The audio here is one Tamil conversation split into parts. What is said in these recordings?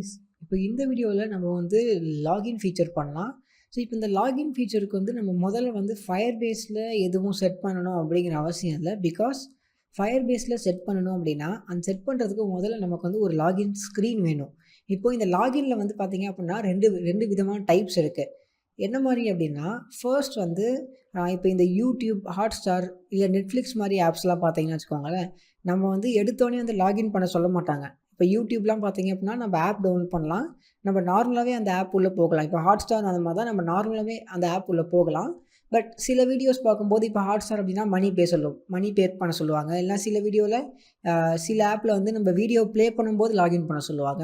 கைஸ், இப்போ இந்த வீடியோவில் நம்ம வந்து லாகின் ஃபீச்சர் பண்ணலாம். ஸோ இப்போ இந்த லாகின் ஃபீச்சருக்கு வந்து நம்ம முதல்ல வந்து ஃபயர்பேஸில் எதுவும் செட் பண்ணணும் அப்படிங்கிற அவசியம் இல்லை. பிகாஸ் ஃபயர்பேஸில் செட் பண்ணணும் அப்படின்னா அந்த செட் பண்ணுறதுக்கு முதல்ல நமக்கு வந்து ஒரு லாகின் ஸ்க்ரீன் வேணும். இப்போது இந்த லாகினில் வந்து பார்த்திங்க அப்படின்னா ரெண்டு விதமான டைப்ஸ் இருக்குது. என்ன மாதிரி அப்படின்னா, ஃபர்ஸ்ட் வந்து இப்போ இந்த யூடியூப், ஹாட்ஸ்டார் இல்லை நெட்ஃப்ளிக்ஸ் மாதிரி ஆப்ஸ்லாம் பார்த்தீங்கன்னு வச்சுக்கோங்களேன், நம்ம வந்து எடுத்தோடனே வந்து லாகின் பண்ண சொல்ல மாட்டாங்க. இப்போ யூடியூப்லாம் பார்த்தீங்க அப்படின்னா நம்ம ஆப் டவுன்லோட் பண்ணலாம். நம்ம நார்மலாகவே அந்த ஆப் உள்ளே போகலாம். இப்போ ஹாட்ஸ்டார் அந்த மாதிரி தான் நம்ம நார்மலாகவே அந்த ஆப் உள்ளே போகலாம். பட் சில வீடியோஸ் பார்க்கும்போது இப்போ ஹாட்ஸ்டார் அப்படின்னா மணி பே பண்ண சொல்லுவாங்க. இல்லைனா சில வீடியோவில் சில ஆப்பில் வந்து நம்ம வீடியோ ப்ளே பண்ணும்போது லாகின் பண்ண சொல்லுவாங்க.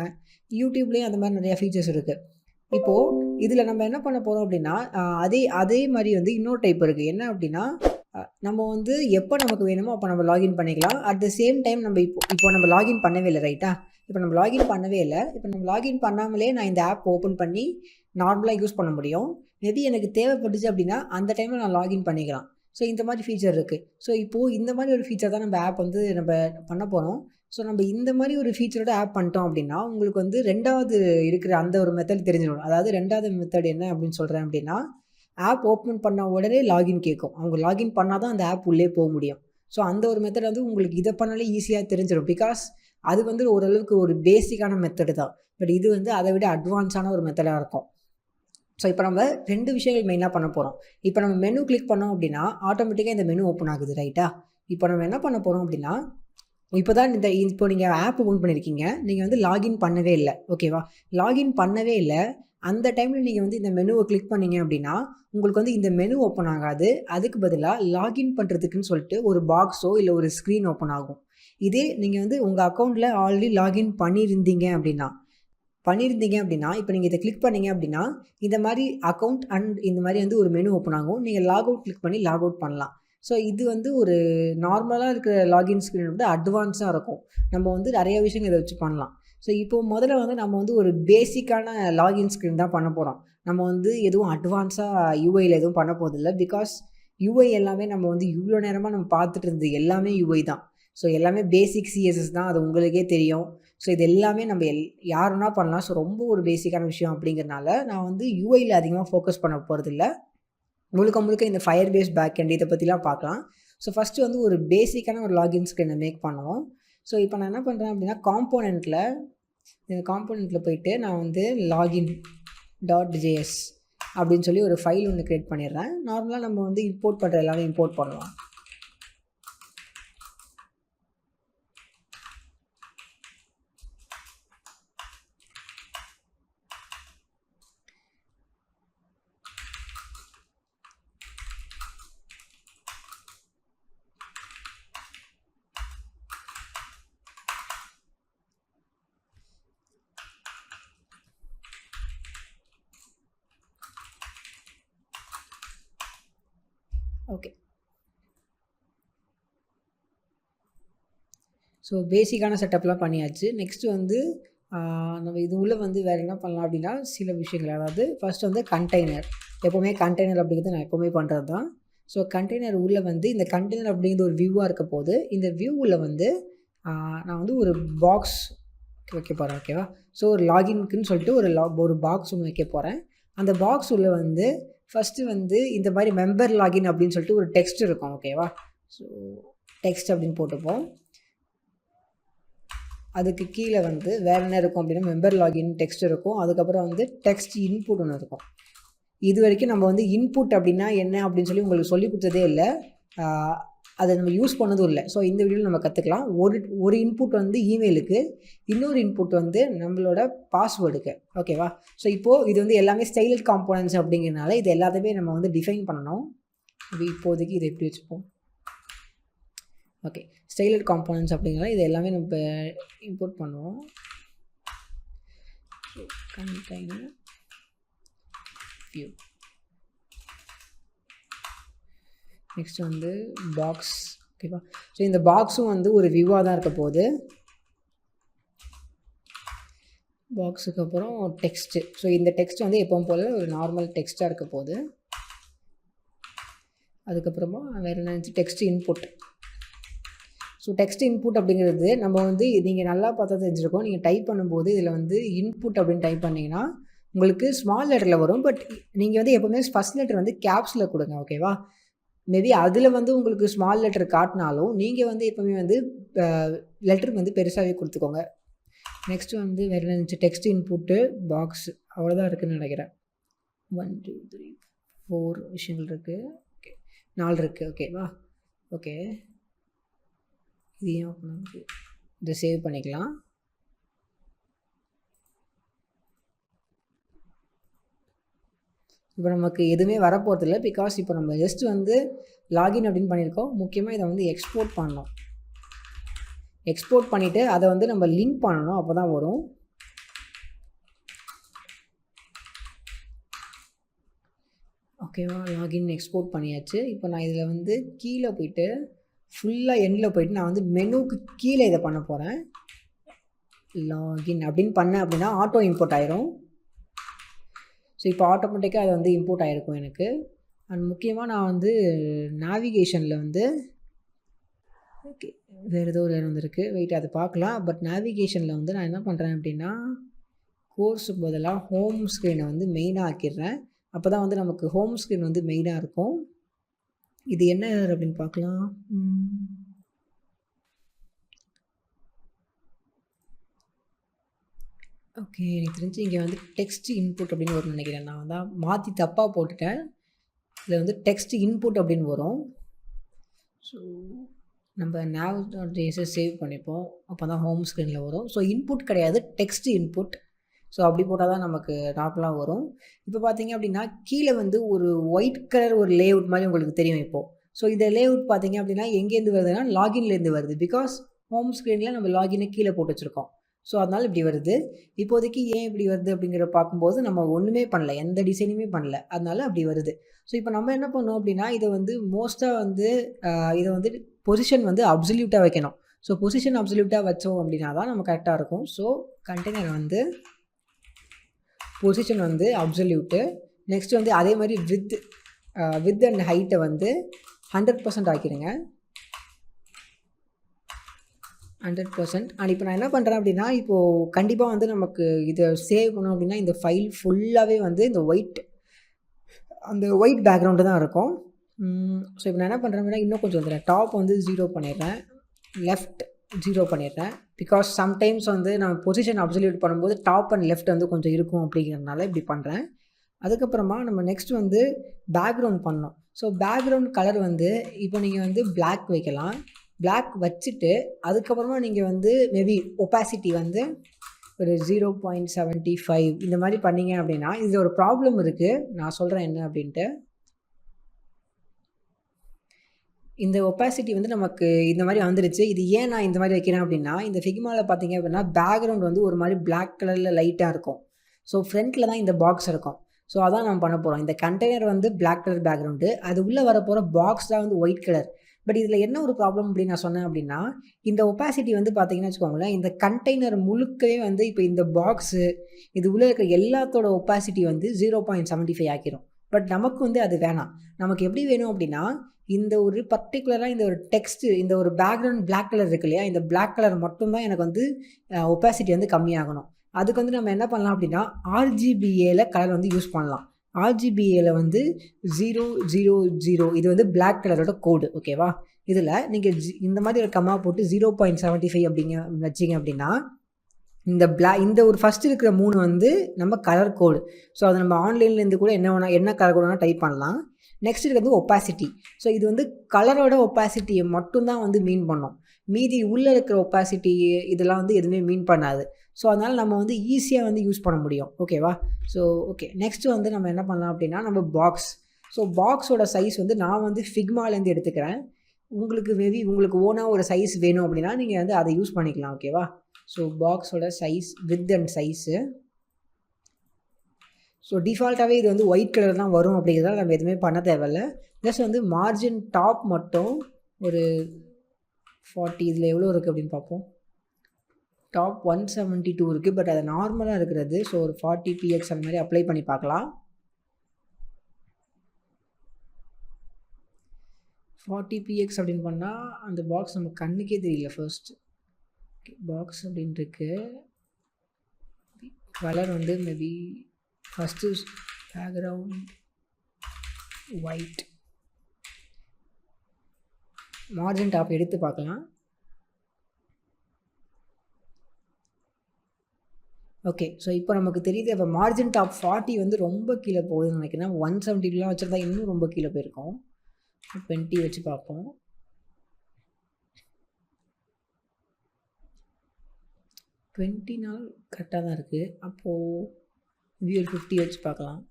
யூடியூப்லேயும் அந்த மாதிரி நிறையா ஃபீச்சர்ஸ் இருக்குது. இப்போது இதில் நம்ம என்ன பண்ண போகிறோம் அப்படின்னா, அதே மாதிரி வந்து இன்னொரு டைப் இருக்குது. என்ன அப்படின்னா, நம்ம வந்து எப்போ நமக்கு வேணுமோ அப்போ நம்ம லாகின் பண்ணிக்கலாம். அட் த சேம் டைம் நம்ம இப்போ நம்ம லாகின் பண்ணவே இல்லை, ரைட்டா? இப்போ நம்ம லாகின் பண்ணவே இல்லை. இப்போ நம்ம லாகின் பண்ணாமலே நான் இந்த ஆப் ஓப்பன் பண்ணி நார்மலாக யூஸ் பண்ண முடியும். மேபி எனக்கு தேவைப்பட்டுச்சு அப்படின்னா அந்த டைமில் நான் லாகின் பண்ணிக்கலாம். ஸோ இந்த மாதிரி ஃபீச்சர் இருக்குது. ஸோ இப்போது இந்த மாதிரி ஒரு ஃபீச்சர் தான் நம்ம ஆப் வந்து நம்ம பண்ண போகிறோம். ஸோ நம்ம இந்த மாதிரி ஒரு ஃபீச்சரோட ஆப் பண்ணிட்டோம் அப்படின்னா உங்களுக்கு வந்து ரெண்டாவது இருக்கிற அந்த ஒரு மெத்தட் தெரிஞ்சிடும். அதாவது ரெண்டாவது மெத்தட் என்ன அப்படின்னு சொல்கிறேன் அப்படின்னா, ஆப் ஓப்பன் பண்ண உடனே லாகின் கேட்கும். அவங்க லாகின் பண்ணால் தான் அந்த ஆப் உள்ளே போக முடியும். ஸோ அந்த ஒரு மெத்தட் வந்து உங்களுக்கு இதை பண்ணாலே ஈஸியாக தெரிஞ்சிடும். பிகாஸ் அது வந்து ஓரளவுக்கு ஒரு பேசிக்கான மெத்தடு தான். பட் இது வந்து அதை விட அட்வான்ஸான ஒரு மெத்தடாக இருக்கும். ஸோ இப்போ நம்ம 2 விஷயங்கள் மெயினாக பண்ண போகிறோம். இப்போ நம்ம மெனு கிளிக் பண்ணோம் அப்படின்னா ஆட்டோமேட்டிக்காக இந்த மெனு ஓப்பன் ஆகுது, ரைட்டா? இப்போ நம்ம என்ன பண்ண போகிறோம் அப்படின்னா, இப்போ நீங்கள் ஆப் ஓப்பன் பண்ணியிருக்கீங்க, நீங்கள் வந்து லாகின் பண்ணவே இல்லை, ஓகேவா? லாகின் பண்ணவே இல்லை. அந்த டைமில் நீங்கள் வந்து இந்த மெனுவை கிளிக் பண்ணிங்க அப்படின்னா உங்களுக்கு வந்து இந்த மெனு ஓப்பன் ஆகாது. அதுக்கு பதிலாக லாகின் பண்ணுறதுக்குன்னு சொல்லிட்டு ஒரு பாக்ஸோ இல்லை ஒரு ஸ்க்ரீன் ஓப்பன் ஆகும். இதே நீங்கள் வந்து உங்கள் அக்கௌண்ட்டில் ஆல்ரெடி லாகின் பண்ணியிருந்தீங்க அப்படின்னா இப்போ நீங்கள் இதை கிளிக் பண்ணீங்க அப்படின்னா இந்த மாதிரி அக்கௌண்ட் அண்ட் இந்த மாதிரி வந்து ஒரு மெனு ஓப்பன் ஆகும். நீங்கள் லாக் அவுட் கிளிக் பண்ணி லாக் அவுட் பண்ணலாம். ஸோ இது வந்து ஒரு நார்மலாக இருக்கிற லாகின் ஸ்க்ரீன் வந்து அட்வான்ஸாக இருக்கும். நம்ம வந்து நிறைய விஷயங்கள் இதை வச்சு பண்ணலாம். ஸோ இப்போ முதல்ல வந்து நம்ம வந்து ஒரு பேசிக்கான லாகின் ஸ்க்ரீன் தான் பண்ண போகிறோம். நம்ம வந்து எதுவும் அட்வான்ஸாக யூஐயில் எதுவும் பண்ண போதில்லை. பிகாஸ் யூஐ எல்லாமே நம்ம வந்து இவ்வளோ நேரமாக நம்ம பார்த்துட்டு இருந்தது எல்லாமே யூஐ தான். ஸோ எல்லாமே பேசிக் சிஎஸ்எஸ் தான், அது உங்களுக்கே தெரியும். ஸோ இது எல்லாமே நம்ம யாருன்னா பண்ணலாம். ஸோ ரொம்ப ஒரு பேசிக்கான விஷயம் அப்படிங்கிறனால நான் வந்து யூஐயில் அதிகமாக ஃபோக்கஸ் பண்ண போகிறதில்ல. முழுக்க இந்த ஃபயர்பேஸ் பேக்எண்ட் இதை பற்றிலாம் பார்க்கலாம். ஸோ ஃபஸ்ட்டு வந்து ஒரு பேசிக்கான ஒரு லாகின் ஸ்க்ரீனை மேக் பண்ணுவோம். ஸோ இப்போ நான் என்ன பண்ணுறேன் அப்படின்னா, காம்போனெண்ட்டில் போயிட்டு நான் வந்து login.js அப்படின்னு சொல்லி ஒரு ஃபைல் ஒன்று க்ரியேட் பண்ணிடுறேன். நார்மலாக நம்ம வந்து இம்போர்ட் பண்ணுற எல்லாமே இம்போர்ட் பண்ணலாம். ஓகே, ஸோ பேசிக்கான செட்டப்லாம் பண்ணியாச்சு. நெக்ஸ்ட்டு வந்து நம்ம இது உள்ளே வந்து வேறு என்ன பண்ணலாம் அப்படின்னா சில விஷயங்கள். அதாவது ஃபஸ்ட்டு வந்து கண்டெய்னர் அப்படிங்கிறது நான் எப்போவுமே பண்ணுறது தான். ஸோ கண்டெய்னர் உள்ளே வந்து இந்த கண்டெய்னர் அப்படிங்கிறது ஒரு வியூவாக இருக்க போது இந்த வியூவில் வந்து நான் வந்து ஒரு பாக்ஸ் வைக்க போகிறேன், ஓகேவா? ஸோ ஒரு லாகின்க்குன்னு சொல்லிட்டு ஒரு பாக்ஸ் ஒன்று வைக்க போகிறேன். அந்த பாக்ஸ் உள்ளே வந்து ஃபஸ்ட்டு வந்து இந்த மாதிரி மெம்பர் லாகின் அப்படின்னு சொல்லிட்டு ஒரு டெக்ஸ்ட் இருக்கும், ஓகேவா? ஸோ டெக்ஸ்ட் அப்படின்னு போட்டுப்போம். அதுக்கு கீழே வந்து வேறு என்ன இருக்கும் அப்படின்னா மெம்பர் லாகின் டெக்ஸ்ட் இருக்கும். அதுக்கப்புறம் வந்து டெக்ஸ்ட் இன்புட் ஒன்று இருக்கும். இது வரைக்கும் நம்ம வந்து இன்புட் அப்படின்னா என்ன அப்படின்னு சொல்லி உங்களுக்கு சொல்லி கொடுத்ததே இல்லை, அதை நம்ம யூஸ் பண்ணதும் இல்லை. ஸோ இந்த வீடியோவில் நம்ம கற்றுக்கலாம். ஒரு இன்புட் வந்து இமெயிலுக்கு, இன்னொரு இன்புட் வந்து நம்மளோட பாஸ்வேர்டுக்கு, ஓகேவா? ஸோ இப்போது இது வந்து எல்லாமே ஸ்டைலட் காம்போனன்ட்ஸ் அப்படிங்கிறனால இது எல்லாத்தையுமே நம்ம வந்து டிஃபைன் பண்ணணும். இப்போதைக்கு இதை எப்படி வச்சுப்போம்? ஓகே, ஸ்டைலட் காம்போனன்ட்ஸ் அப்படிங்கிறனால இது எல்லாமே நம்ம இம்போர்ட் பண்ணுவோம். Container view. நெக்ஸ்ட் வந்து பாக்ஸ், ஓகேவா? ஸோ இந்த பாக்ஸும் வந்து ஒரு வியூவாக தான் இருக்க போகுது. பாக்ஸுக்கு அப்புறம் டெக்ஸ்ட்டு. ஸோ இந்த டெக்ஸ்ட் வந்து எப்பவும் போல் ஒரு நார்மல் டெக்ஸ்ட்டாக இருக்க போகுது. அதுக்கப்புறமா வேறு என்ன text input. So text input அப்படிங்கிறது நம்ம வந்து நீங்கள் நல்லா பார்த்தா தெரிஞ்சிருக்கோம். நீங்கள் டைப் பண்ணும்போது இதில் வந்து இன்புட் அப்படின்னு டைப் பண்ணிங்கன்னா உங்களுக்கு ஸ்மால் லெட்டரில் வரும். பட் நீங்கள் வந்து எப்போவுமே ஃபஸ்ட் லெட்டர் வந்து கேப்ஸில் கொடுங்க. ஓகேவா? மேபி அதில் வந்து உங்களுக்கு ஸ்மால் லெட்டர் காட்டினாலும் நீங்கள் வந்து எப்போவுமே வந்து லெட்டர் வந்து பெருசாகவே கொடுத்துக்கோங்க. நெக்ஸ்ட்டு வந்து வேறு என்ன இருந்துச்சு? டெக்ஸ்ட் இன்புட்டு பாக்ஸ் அவ்வளோதான் இருக்குதுன்னு நினைக்கிறேன். 1 2 3 4 விஷயங்கள் இருக்குது. ஓகே 4 இருக்குது. ஓகேவா? ஓகே இது ஏன் ஓப்பன் ஆகுது? இதை சேவ் பண்ணிக்கலாம். இப்போ நமக்கு எதுவுமே வரப்போகிறதில்ல. பிகாஸ் இப்போ நம்ம ஜஸ்ட் வந்து லாகின் அப்படின்னு பண்ணியிருக்கோம். முக்கியமாக இதை வந்து எக்ஸ்போர்ட் பண்ணணும். எக்ஸ்போர்ட் பண்ணிவிட்டு அதை வந்து நம்ம லிங்க் பண்ணணும். அப்போ தான் வரும். ஓகேவா? லாகின் எக்ஸ்போர்ட் பண்ணியாச்சு. இப்போ நான் இதில் வந்து கீழே போயிட்டு ஃபுல்லாக எண்டில் போயிட்டு நான் வந்து மெனுவுக்கு கீழே இதை பண்ண போகிறேன். லாகின் அப்படின்னு பண்ணேன் அப்படின்னா ஆட்டோ இம்போர்ட் ஆயிரும். ஸோ இப்போ ஆட்டோமேட்டிக்காக அது வந்து இம்போர்ட் ஆகிருக்கும் எனக்கு. அண்ட் முக்கியமாக நான் வந்து நேவிகேஷனில் வந்து ஓகே வேறு ஏதோ ஒரு இடம் வந்துருக்கு. வெயிட் அதை பார்க்கலாம். பட் நேவிகேஷனில் வந்து நான் என்ன பண்ணுறேன் அப்படின்னா கோர்ஸுக்கு பதிலாக ஹோம் ஸ்க்ரீனை வந்து மெயினாக ஆக்கிடுறேன். அப்போ தான் வந்து நமக்கு ஹோம் ஸ்க்ரீன் வந்து மெயினாக இருக்கும். இது என்ன அப்படின்னு பார்க்கலாம். ஓகே எனக்கு தெரிஞ்சு இங்கே வந்து டெக்ஸ்ட் இன்புட் அப்படின்னு வரும்னு நினைக்கிறேன். நான் தான் மாற்றி தப்பாக போட்டுட்டேன். இதில் வந்து டெக்ஸ்ட் இன்புட் அப்படின்னு வரும். ஸோ நம்ம nav.js சேவ் பண்ணிப்போம். அப்போ தான் ஹோம் ஸ்க்ரீனில் வரும். ஸோ இன்புட் கிடையாது, டெக்ஸ்ட் இன்புட். ஸோ அப்படி போட்டால் தான் நமக்கு நார்மலாக வரும். இப்போ பார்த்தீங்க அப்படின்னா கீழே வந்து ஒரு ஒயிட் கலர் ஒரு லேஅவுட் மாதிரி உங்களுக்கு தெரியும் இப்போது. ஸோ இந்த லேஅவுட் பார்த்தீங்க அப்படின்னா எங்கேருந்து வருதுன்னா லாகின்லேருந்து வருது. பிகாஸ் ஹோம் ஸ்க்ரீனில் நம்ம லாகினை கீழே போட்டு வச்சுருக்கோம். ஸோ அதனால் இப்படி வருது. இப்போதைக்கு ஏன் இப்படி வருது அப்படிங்கிறத பார்க்கும்போது நம்ம ஒன்றுமே பண்ணல, எந்த டிசைனுமே பண்ணல, அதனால அப்படி வருது. ஸோ இப்போ நம்ம என்ன பண்ணோம் அப்படின்னா இதை வந்து மோஸ்ட்டாக வந்து இதை வந்து பொசிஷன் வந்து அப்சல்யூட்டாக வைக்கணும். ஸோ பொசிஷன் அப்சல்யூட்டாக வச்சோம் அப்படின்னா தான் நம்ம கரெக்டாக இருக்கும். ஸோ கண்டெய்னர் வந்து பொசிஷன் வந்து அப்சல்யூட்டு. நெக்ஸ்ட் வந்து அதே மாதிரி வித் அண்ட் ஹைட்டை வந்து 100% ஆக்கிடுங்க. 100%. அண்ட் இப்போ நான் என்ன பண்ணுறேன் அப்படின்னா இப்போது கண்டிப்பாக வந்து நமக்கு இதை சேவ் பண்ணோம் அப்படின்னா இந்த ஃபைல் ஃபுல்லாகவே வந்து இந்த ஒயிட் பேக்ரவுண்டு தான் இருக்கும். ஸோ இப்போ நான் என்ன பண்ணுறேன் அப்படின்னா இன்னும் கொஞ்சம் வந்துடுறேன். டாப் வந்து 0 பண்ணிடுறேன், லெஃப்ட் 0 பண்ணிடுறேன். பிகாஸ் சம்டைம்ஸ் வந்து நம்ம பொசிஷன் அப்சல்யூட் பண்ணும்போது டாப் அண்ட் லெஃப்ட் வந்து கொஞ்சம் இருக்கும் அப்படிங்கிறதுனால இப்படி பண்ணுறேன். அதுக்கப்புறமா நம்ம நெக்ஸ்ட் வந்து பேக்ரவுண்ட் பண்ணோம். ஸோ பேக்ரவுண்ட் கலர் வந்து இப்போ நீங்கள் வந்து பிளாக் வைக்கலாம். பிளாக் வச்சுட்டு அதுக்கப்புறமா நீங்கள் வந்து மேபி ஒப்பாசிட்டி வந்து ஒரு 0.75 இந்த மாதிரி பண்ணிங்க அப்படின்னா இது ஒரு ப்ராப்ளம் இருக்குது. நான் சொல்கிறேன் என்ன அப்படின்ட்டு. இந்த ஒப்பாசிட்டி வந்து நமக்கு இந்த மாதிரி வந்துருச்சு. இது ஏன் நான் இந்த மாதிரி வைக்கிறேன் அப்படின்னா இந்த ஃபிக்மாவில் பார்த்தீங்க அப்படின்னா பேக்ரவுண்ட் வந்து ஒரு மாதிரி பிளாக் கலரில் லைட்டாக இருக்கும். ஸோ ஃப்ரண்ட்டில் தான் இந்த பாக்ஸ் இருக்கும். ஸோ அதான் நம்ம பண்ண போகிறோம். இந்த கண்டெய்னர் வந்து பிளாக் கலர் பேக்ரவுண்டு, அது உள்ளே வர போகிற பாக்ஸ் தான் வந்து ஒயிட் கலர். பட் இதில் என்ன ஒரு ப்ராப்ளம் அப்படின்னு நான் சொன்னேன் அப்படின்னா இந்த ஒப்பாசிட்டி வந்து பார்த்தீங்கன்னா வச்சுக்கோங்களேன் இந்த கண்டெய்னர் முழுக்கவே வந்து இப்போ இந்த பாக்ஸு இது உள்ளே இருக்கிற எல்லாத்தோட ஒப்பாசிட்டி வந்து 0.75 ஆக்கிரும். பட் நமக்கு வந்து அது வேணாம். நமக்கு எப்படி வேணும் அப்படின்னா இந்த ஒரு பர்டிகுலராக இந்த ஒரு டெக்ஸ்ட்டு இந்த ஒரு பேக்ரவுண்ட் பிளாக் கலர் இருக்கு இல்லையா, இந்த பிளாக் கலர் மட்டும்தான் எனக்கு வந்து ஒப்பாசிட்டி வந்து கம்மியாகணும். அதுக்கு வந்து நம்ம என்ன பண்ணலாம் அப்படின்னா RGBAல கலர் வந்து யூஸ் பண்ணலாம். RGBAல வந்து 000 இது வந்து பிளாக் கலரோட கோடு. ஓகேவா? இதில் நீங்கள் இந்த மாதிரி ஒரு கம்மா போட்டு 0.75 அப்படிங்க வச்சிங்க அப்படின்னா இந்த ஒரு ஃபஸ்ட்டு இருக்கிற 3 வந்து நம்ம கலர் கோடு. ஸோ அதை நம்ம ஆன்லைன்லேருந்து கூட என்ன கலர் கோடு வேணால் டைப் பண்ணலாம். நெக்ஸ்ட் இருக்கிறது ஒப்பாசிட்டி. ஸோ இது வந்து கலரோட ஒப்பாசிட்டியை மட்டும்தான் வந்து மீன் பண்ணோம். மீதி உள்ளே இருக்கிற ஒப்பாசிட்டி இதெல்லாம் வந்து எதுவுமே மீன் பண்ணாது. ஸோ அதனால் நம்ம வந்து ஈஸியாக வந்து யூஸ் பண்ண முடியும். ஓகேவா? ஸோ ஓகே நெக்ஸ்ட்டு வந்து நம்ம என்ன பண்ணலாம் அப்படின்னா நம்ம பாக்ஸ். ஸோ பாக்ஸோட சைஸ் வந்து நான் வந்து ஃபிக்மாலேருந்து எடுத்துக்கிறேன். உங்களுக்கு ஓனாக ஒரு சைஸ் வேணும் அப்படின்னா நீங்கள் வந்து அதை யூஸ் பண்ணிக்கலாம். ஓகேவா? ஸோ பாக்ஸோட size with and size. So டிஃபால்ட்டாகவே இது வந்து ஒயிட் கலர் தான் வரும் அப்படிங்கிறதால நம்ம எதுவுமே பண்ண தேவையில்ல. ப்ளஸ் வந்து மார்ஜின் டாப் மட்டும் ஒரு 40 இதில் எவ்வளோ இருக்குது அப்படின்னு பார்ப்போம். டாப் 172 இருக்குது. பட் அது நார்மலாக இருக்கிறது. ஸோ ஒரு 40 px அந்த மாதிரி அப்ளை பண்ணி பார்க்கலாம். 40px அப்படின்னு பண்ணால் அந்த பாக்ஸ் நம்ம கண்ணுக்கே தெரியல. ஃபர்ஸ்ட் பாக்ஸ் அப்படின்னு இருக்கு. கலர் வந்து maybe first background white. Margin top எடுத்து பார்க்கலாம். ஓகே, ஸோ இப்போ நமக்கு தெரியுது. அப்போ மார்ஜின் டாப் 40 வந்து ரொம்ப கீழே போகுதுன்னு நினைக்கிறேன். 170லாம் வச்சுருந்தா இன்னும் ரொம்ப கீழே போயிருக்கோம். 20 வச்சு பார்ப்போம். 20 நாள் கரெக்டாக தான் இருக்குது. அப்போது மேபி ஒரு 50 வச்சு பார்க்கலாம்.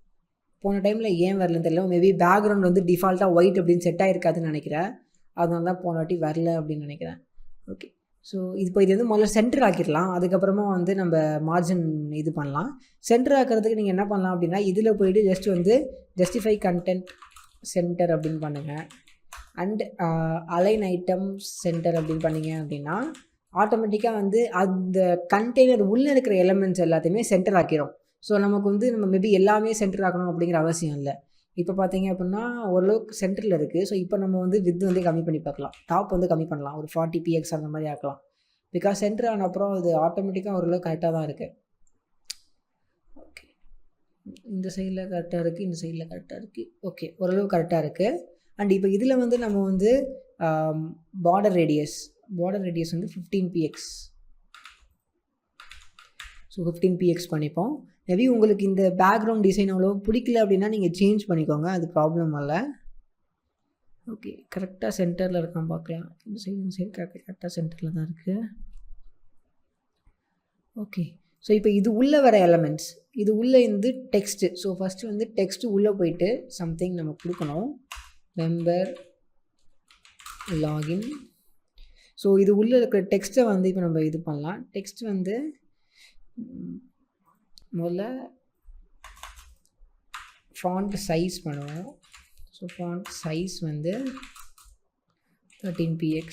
போன டைமில் ஏன் வரலன்னு தெரியல. மேபி பேக்ரவுண்ட் வந்து டிஃபால்ட்டாக ஒயிட் அப்படின்னு செட் ஆகிருக்காதுன்னு நினைக்கிறேன். அதனால தான் போன வாட்டி வரல அப்படின்னு நினைக்கிறேன். ஓகே, ஸோ இது வந்து முதல்ல சென்டர் ஆக்கிடலாம். அதுக்கப்புறமா வந்து நம்ம மார்ஜின் இது பண்ணலாம். சென்டர் ஆக்கிறதுக்கு நீங்கள் என்ன பண்ணலாம் அப்படின்னா, இதில் போய்ட்டு ஜஸ்ட் வந்து ஜஸ்டிஃபை கண்டென்ட் சென்டர் அப்படின்னு பண்ணுங்கள். அண்ட் அலைன் ஐட்டம் சென்டர் அப்படின்னு பண்ணிங்க அப்படின்னா ஆட்டோமேட்டிக்காக வந்து அந்த கண்டெய்னர் உள்ளே இருக்கிற எலமெண்ட்ஸ் எல்லாத்தையுமே சென்டர் ஆக்கிடும். ஸோ நமக்கு வந்து நம்ம மேபி எல்லாமே சென்டர் ஆக்கணும் அப்படிங்கிற அவசியம் இல்லை. இப்போ பார்த்தீங்க அப்படின்னா ஓரளவுக்கு சென்டரில் இருக்குது. ஸோ இப்போ நம்ம வந்து வித் வந்து கம்மி பண்ணி பார்க்கலாம். டாப் வந்து கம்மி பண்ணலாம். ஒரு 40px அந்த மாதிரி ஆக்கலாம். பிகாஸ் சென்டர் ஆன அப்புறம் அது ஆட்டோமேட்டிக்காக ஓரளவுக்கு கரெக்டாக தான் இருக்குது. ஓகே, இந்த சைடில் கரெக்டாக இருக்குது, இந்த சைடில் கரெக்டாக இருக்குது. ஓகே, ஓரளவு கரெக்டாக இருக்குது. அண்ட் இப்போ இதில் வந்து நம்ம வந்து பார்டர் ரேடியஸ் வந்து 15px. ஸோ 15px பண்ணிப்போம். மேபி உங்களுக்கு இந்த பேக்ரவுண்ட் டிசைன் அவ்வளோ பிடிக்கல அப்படின்னா நீங்கள் சேஞ்ச் பண்ணிக்கோங்க, அது ப்ராப்ளம் இல்லை. ஓகே, கரெக்டாக சென்டரில் இருக்கான் பார்க்கலாம். இந்த சைடு கரெக்டாக சென்டரில் தான் இருக்குது. ஓகே, ஸோ இப்போ இது உள்ளே வர எலமெண்ட்ஸ், இது உள்ளே இருந்து டெக்ஸ்ட்டு. ஸோ ஃபஸ்ட்டு வந்து டெக்ஸ்ட்டு உள்ளே போயிட்டு சம்திங் நம்ம கொடுக்கணும். Member login. ஸோ இது உள்ளே இருக்கிற டெக்ஸ்ட்டை வந்து இப்போ நம்ம இது பண்ணலாம். டெக்ஸ்ட் வந்து முதல்ல ஃபாண்ட் சைஸ் பண்ணுவோம். ஸோ ஃபாண்ட் சைஸ் வந்து 13px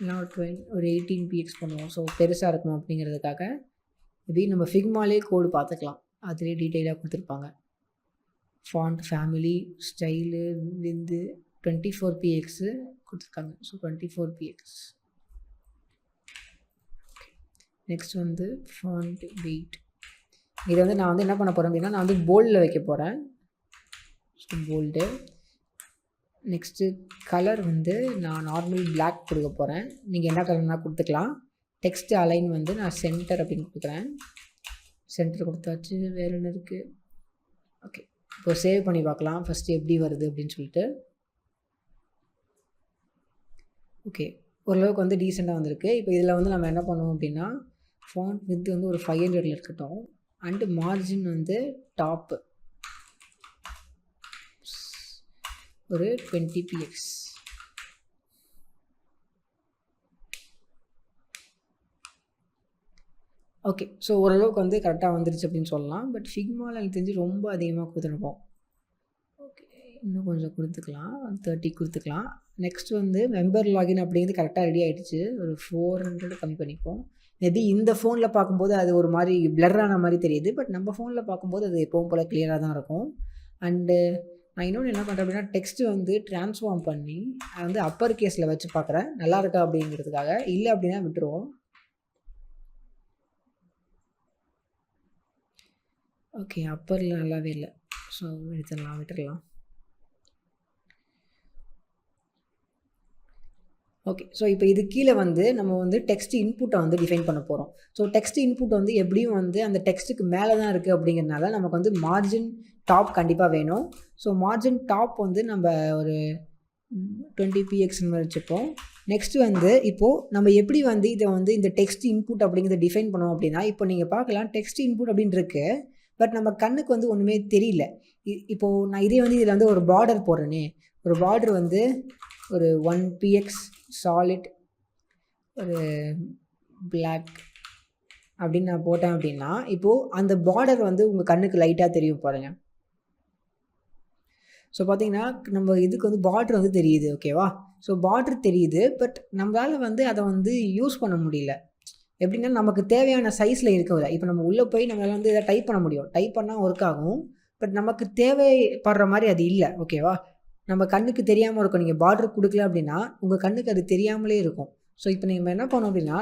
இல்லை ஒரு 18px பண்ணுவோம். ஸோ பெருசாக இருக்கணும் அப்படிங்கிறதுக்காக இப்படி நம்ம ஃபிக்மாலே கோடு பார்த்துக்கலாம். அதிலே டீட்டெயிலாக கொடுத்துருப்பாங்க. ஃபாண்ட் ஃபேமிலி ஸ்டைலு விந்து 24px கொடுத்துருக்காங்க. So 24px. நெக்ஸ்ட் வந்து ஃபாண்ட் வெயிட். இதை வந்து நான் வந்து என்ன பண்ண போகிறேன் அப்படின்னா, நான் வந்து போல்டில் வைக்க போகிறேன். போல்டு. நெக்ஸ்ட்டு கலர் வந்து நான் நார்மல் பிளாக் கொடுக்க போகிறேன். நீங்கள் என்ன கலர்னா கொடுத்துக்கலாம். டெக்ஸ்ட் அலைன் வந்து நான் சென்டர் அப்படின்னு கொடுக்குறேன். சென்டர் கொடுத்தாச்சு. வேறு என்ன இருக்குது? ஓகே, இப்போ சேவ் பண்ணி பார்க்கலாம் ஃபஸ்ட்டு எப்படி வருது அப்படின்னு சொல்லிட்டு. ஓகே, ஓரளவுக்கு வந்து டீசெண்டாக வந்திருக்கு. இப்போ இதில் வந்து நம்ம என்ன பண்ணுவோம் அப்படின்னா, ஃபாண்ட் வித் வந்து ஒரு 500 இருக்கட்டும். அண்டு மார்ஜின் வந்து டாப்பு ஒரு 20px. ஓகே, ஸோ ஓரளவுக்கு வந்து கரெக்டாக வந்துருச்சு அப்படின்னு சொல்லலாம். பட் ஃபிக்மாவில் எனக்கு தெரிஞ்சு ரொம்ப அதிகமாக கொடுத்துருப்போம். ஓகே, இன்னும் கொஞ்சம் கொடுத்துக்கலாம். 30 கொடுத்துக்கலாம். நெக்ஸ்ட் வந்து மெம்பர் லாகின் அப்படிங்கிறது கரெக்டாக ரெடி ஆகிடுச்சு. ஒரு 400 கம்மி பண்ணிப்போம். மேபி இந்த ஃபோனில் பார்க்கும்போது அது ஒரு மாதிரி பிளர்ரான மாதிரி தெரியுது. பட் நம்ம ஃபோனில் பார்க்கும்போது அது எப்பவும் போல் கிளியராக தான் இருக்கும். அண்டு நான் இன்னொன்று என்ன பண்ணுறேன் அப்படின்னா, டெக்ஸ்ட்டு வந்து ட்ரான்ஸ்ஃபார்ம் பண்ணி அதை வந்து அப்பர் கேஸில் வச்சு பார்க்குறேன் நல்லா இருக்கா அப்படிங்கிறதுக்காக. இல்லை அப்படின்னா விட்டுருவோம். ஓகே, அப்பரில் நல்லாவே இல்லை. ஸோ விட்டுடலாம். ஓகே, ஸோ இப்போ இது கீழே வந்து நம்ம வந்து டெக்ஸ்ட் இன்புட்டை வந்து டிஃபைன் பண்ண போகிறோம். ஸோ டெக்ஸ்ட் இன்புட் வந்து எப்படியும் வந்து அந்த டெக்ஸ்ட்டுக்கு மேலே தான் இருக்குது அப்படிங்கிறதுனால நமக்கு வந்து மார்ஜின் டாப் கண்டிப்பாக வேணும். ஸோ மார்ஜின் டாப் வந்து நம்ம ஒரு 20px வச்சுப்போம். நெக்ஸ்ட்டு வந்து இப்போது நம்ம எப்படி வந்து இதை வந்து இந்த டெக்ஸ்ட் இன்புட் அப்படிங்கிறத டிஃபைன் பண்ணுவோம் அப்படின்னா, இப்போ நீங்கள் பார்க்கலாம் டெக்ஸ்ட் இன்புட் அப்படின்னு இருக்கு. பட் நம்ம கண்ணுக்கு வந்து ஒன்றுமே தெரியல. இப்போது நான் இதே வந்து இதில் வந்து ஒரு பார்டர் போடுறேனே, ஒரு பார்டர் வந்து ஒரு 1px சாலிட் ஒரு பிளாக் அப்படின்னு நான் போட்டேன் அப்படின்னா, இப்போது அந்த பார்டர் வந்து உங்கள் கண்ணுக்கு லைட்டாக தெரியும் பாருங்கள். ஸோ பார்த்தீங்கன்னா நம்ம இதுக்கு வந்து பார்டர் வந்து தெரியுது. ஓகேவா? ஸோ பார்டர் தெரியுது. பட் நம்மளால் வந்து அதை வந்து யூஸ் பண்ண முடியல. எப்படின்னா நமக்கு தேவையான சைஸில் இருக்கவில்லை. இப்போ நம்ம உள்ளே போய் நம்மளால் வந்து இதை டைப் பண்ண முடியும். டைப் பண்ணால் ஒர்க் ஆகும். பட் நமக்கு தேவைப்படுற மாதிரி அது இல்லை. ஓகேவா? நம்ம கண்ணுக்கு தெரியாமல் இருக்கும். நீங்கள் பார்டர் கொடுக்கல அப்படின்னா உங்கள் கண்ணுக்கு அது தெரியாமலே இருக்கும். ஸோ இப்போ நம்ம என்ன பண்ணோம் அப்படின்னா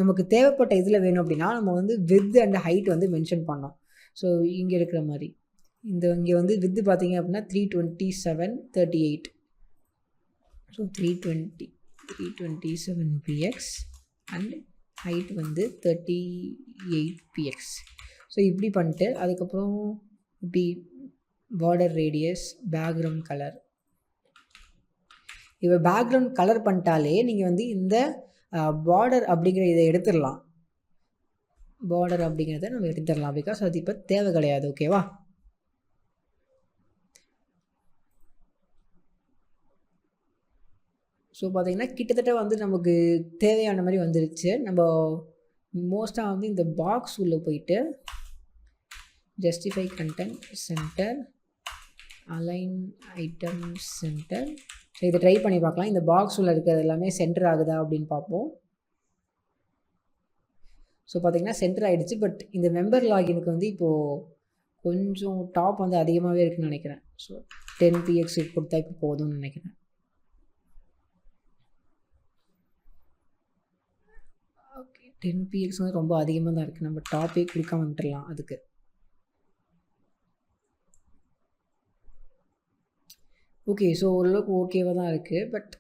நமக்கு தேவைப்பட்ட இதில் வேணும் அப்படின்னா நம்ம வந்து வித் அண்ட் ஹைட் வந்து மென்ஷன் பண்ணோம். ஸோ இங்கே இருக்கிற மாதிரி இங்கே வந்து வித்து பார்த்தீங்க அப்படின்னா 327/38. ஸோ 327 px அண்ட் ஹைட் வந்து 38 px. ஸோ இப்படி பண்ணிட்டு அதுக்கப்புறம் இப்படி பார்டர் ரேடியஸ் பேக்ரவுண்ட் கலர். இப்போ பேக்ரவுண்ட் கலர் பண்ணிட்டாலே நீங்கள் வந்து இந்த பார்டர் அப்படிங்கிற இதை எடுத்துடலாம். பார்டர் அப்படிங்கிறத நம்ம எடுத்துடலாம் பிகாஸ் அது இப்போ தேவை கிடையாது. ஓகேவா? ஸோ பார்த்திங்கன்னா கிட்டத்தட்ட வந்து நமக்கு தேவையான மாதிரி வந்துருச்சு. நம்ம மோஸ்ட்டாக வந்து இந்த பாக்ஸ் உள்ளே போயிட்டு justify content center align item center. So இதை ட்ரை பண்ணி பார்க்கலாம். இந்த பாக்ஸ் உள்ள இருக்கிறது எல்லாமே சென்டர் ஆகுதா அப்படின்னு பார்ப்போம். ஸோ பார்த்திங்கன்னா சென்டர் ஆகிடுச்சு. பட் இந்த மெம்பர் லாகினுக்கு வந்து இப்போது கொஞ்சம் டாப் வந்து அதிகமாகவே இருக்குதுன்னு நினைக்கிறேன். ஸோ 10 px கொடுத்தா இப்போ போதும்னு நினைக்கிறேன். ஓகே 10 px வந்து ரொம்ப அதிகமாக தான் இருக்குது. நம்ம டாப்பே கொடுக்காம விட்டுடலாம். அதுக்கு ஓகே. ஸோ ஓரளவுக்கு ஓகேவாக தான் இருக்குது. பட்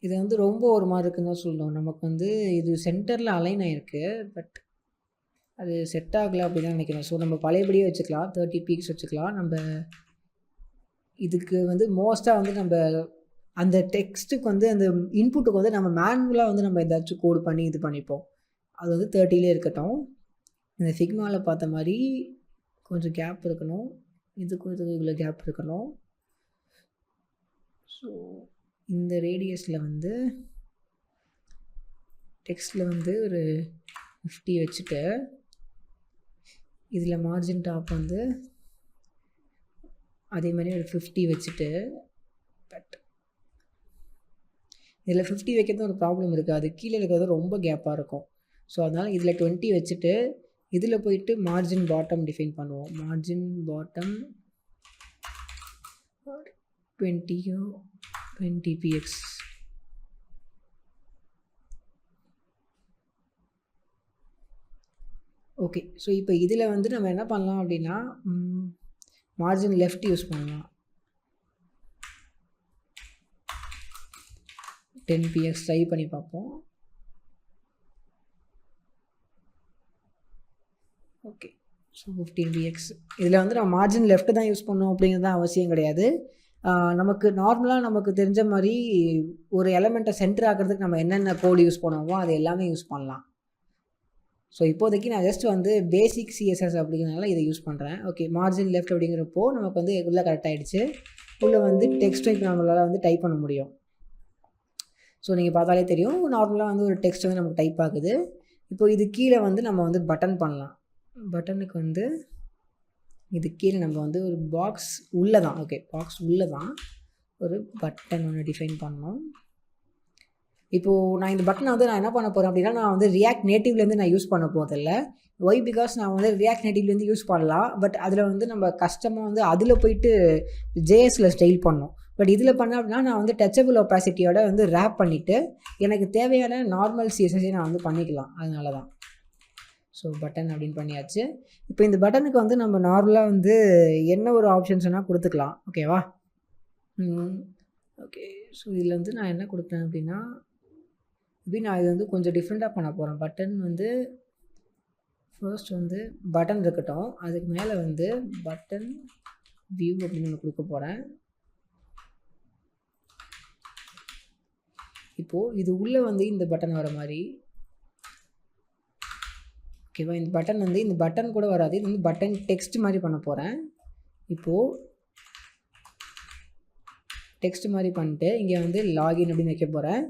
இது வந்து ரொம்ப ஒரு மாதிரி இருக்குன்னு தான் சொல்லணும். நமக்கு வந்து இது சென்டரில் அலைன் ஆகிருக்கு. பட் அது செட் ஆகலை அப்படின்னு தான் நினைக்கிறேன். ஸோ நம்ம பழையபடியே வச்சுக்கலாம். 30 px வச்சுக்கலாம். நம்ம இதுக்கு வந்து மோஸ்ட்டாக வந்து நம்ம அந்த டெக்ஸ்ட்டுக்கு வந்து அந்த இன்புட்டுக்கு வந்து நம்ம மேனுவலாக வந்து நம்ம ஏதாச்சும் கோடு பண்ணி இது பண்ணிப்போம். அது வந்து 30லே இருக்கட்டும். இந்த ஃபிக்மாவில் பார்த்த மாதிரி கொஞ்சம் கேப் இருக்கணும். இதுக்கும் இவ்வளோ கேப் இருக்கணும். ஸோ இந்த ரேடியஸில் வந்து டெக்ஸ்ட்டில் வந்து ஒரு 50 வச்சுட்டு இதில் மார்ஜின் டாப் வந்து அதே மாதிரி ஒரு 50 வச்சுட்டு, பட் இதில் 50 வைக்கிறது ஒரு ப்ராப்ளம் இருக்குது. அது கீழே இருக்கிறது ரொம்ப கேப்பாக இருக்கும். ஸோ அதனால் இதில் 20 வச்சுட்டு இதில் போயிட்டு மார்ஜின் பாட்டம் டிஃபைன் பண்ணுவோம். Margin bottom 20 px. Okay. So இப்போ இதில் வந்து நம்ம என்ன பண்ணலாம் அப்படின்னா மார்ஜின் லெஃப்ட் யூஸ் பண்ணலாம். 10 px ட்ரை பண்ணி பார்ப்போம். ஓகே. So 15 px. இதில் வந்து நம்ம மார்ஜின் லெஃப்ட் தான் யூஸ் பண்ணோம் அப்படிங்கிறது தான் அவசியம் கிடையாது. நமக்கு நார்மலாக நமக்கு தெரிஞ்ச மாதிரி ஒரு எலமெண்ட்டை சென்டர் ஆகிறதுக்கு நம்ம என்னென்ன கோடு யூஸ் பண்ணுவோமோ அது எல்லாமே யூஸ் பண்ணலாம். ஸோ இப்போதைக்கு நான் ஜஸ்ட் வந்து பேசிக் சிஎஸ்எஸ் அப்படிங்கிறனால இதை யூஸ் பண்ணுறேன். ஓகே. மார்ஜின் லெஃப்ட் அப்படிங்கிறப்போ நமக்கு வந்து உள்ளே கரெக்ட் ஆகிடுச்சு. உள்ளே வந்து டெக்ஸ்ட் இப்போ நம்மளால் வந்து டைப் பண்ண முடியும். ஸோ நீங்கள் பார்த்தாலே தெரியும் நார்மலாக வந்து ஒரு டெக்ஸ்ட் வந்து நமக்கு டைப் ஆகுது. இப்போ இது கீழே வந்து நம்ம வந்து பட்டன் பண்ணலாம். பட்டனுக்கு வந்து இது கீழே நம்ம வந்து ஒரு பாக்ஸ் உள்ளே தான். ஓகே. பாக்ஸ் உள்ளே தான் ஒரு பட்டன் ஒன்று டிஃபைன் பண்ணோம். இப்போது நான் இந்த பட்டனை வந்து நான் என்ன பண்ண போகிறேன் அப்படின்னா நான் வந்து ரியாக்ட் நேட்டிவ்லேருந்து நான் யூஸ் பண்ண போகிறதில்ல. ஒய் பிகாஸ் நான் வந்து ரியாக்ட் நேட்டிவ்லேருந்து யூஸ் பண்ணலாம். பட் அதில் வந்து நம்ம கஷ்டமாக வந்து அதில் போயிட்டு ஜேஎஸில் ஸ்டைல் பண்ணோம். பட் இதில் பண்ண அப்படின்னா நான் வந்து டச்சபிள் ஒப்பாசிட்டியோட வந்து ரேப் பண்ணிவிட்டு எனக்கு தேவையான நார்மல் சிஎஸ்எஸ்ஸை நான் வந்து பண்ணிக்கலாம். அதனால தான். ஸோ பட்டன் அப்படின்னு பண்ணியாச்சு. இப்போ இந்த பட்டனுக்கு வந்து நம்ம நார்மலாக வந்து என்ன ஒரு ஆப்ஷன்ஸ் வேணால் கொடுத்துக்கலாம். ஓகேவா? ஓகே. ஸோ இதில் வந்து நான் என்ன கொடுக்குறேன் அப்படின்னா நான் இது வந்து கொஞ்சம் டிஃப்ரெண்ட்டாக பண்ண போகிறேன். பட்டன் வந்து ஃபர்ஸ்ட் வந்து பட்டன் இருக்கட்டும். அதுக்கு மேலே வந்து பட்டன் வியூ அப்படின்னு ஒன்று கொடுக்க போகிறேன். இப்போது இது உள்ளே வந்து இந்த பட்டன் வர மாதிரி. ஓகேவா? இந்த பட்டன் வந்து இந்த பட்டன் கூட வராது. இது வந்து பட்டன் டெக்ஸ்ட் மாதிரி பண்ண போகிறேன். இப்போது டெக்ஸ்ட் மாதிரி பண்ணிட்டு இங்கே வந்து லாகின் அப்படின்னு வைக்க போகிறேன்.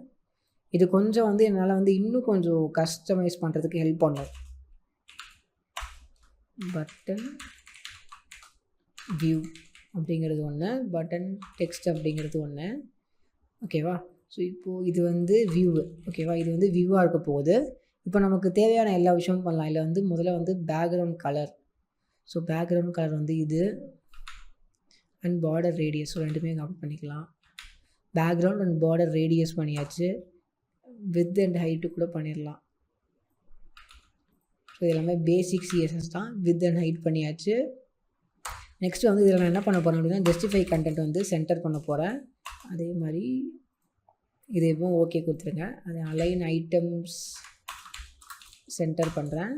இது கொஞ்சம் வந்து என்னால் வந்து இன்னும் கொஞ்சம் கஸ்டமைஸ் பண்ணுறதுக்கு ஹெல்ப் பண்ணும். பட்டன் வியூ அப்படிங்கிறது ஒன்று, பட்டன் டெக்ஸ்ட் அப்படிங்கிறது ஒன்று. ஓகேவா? ஸோ இப்போது இது வந்து வியூ. ஓகேவா? இது வந்து வியூவாக இருக்க போகுது. இப்போ நமக்கு தேவையான எல்லா விஷயமும் பண்ணலாம். இல்லை வந்து முதல்ல வந்து background colour. So background colour வந்து இது. அண்ட் பார்டர் ரேடியஸ் ரெண்டுமே காப்பி பண்ணிக்கலாம். பேக்ரவுண்ட் அண்ட் பார்டர் ரேடியஸ் பண்ணியாச்சு. வித் அண்ட் ஹைட்டு கூட பண்ணிடலாம். ஸோ இது எல்லாமே பேசிக் சிஎஸ்எஸ் தான். வித் அண்ட் ஹைட் பண்ணியாச்சு. நெக்ஸ்ட்டு வந்து இதில் நான் என்ன பண்ண போகிறேன் அப்படின்னா ஜஸ்டிஃபை கண்டென்ட் வந்து சென்டர் பண்ண போகிறேன். அதே மாதிரி இது எப்பவும் ஓகே கொடுத்துருங்க. அது அலைன் ஐட்டம்ஸ் சென்டர் பண்ணுறேன்.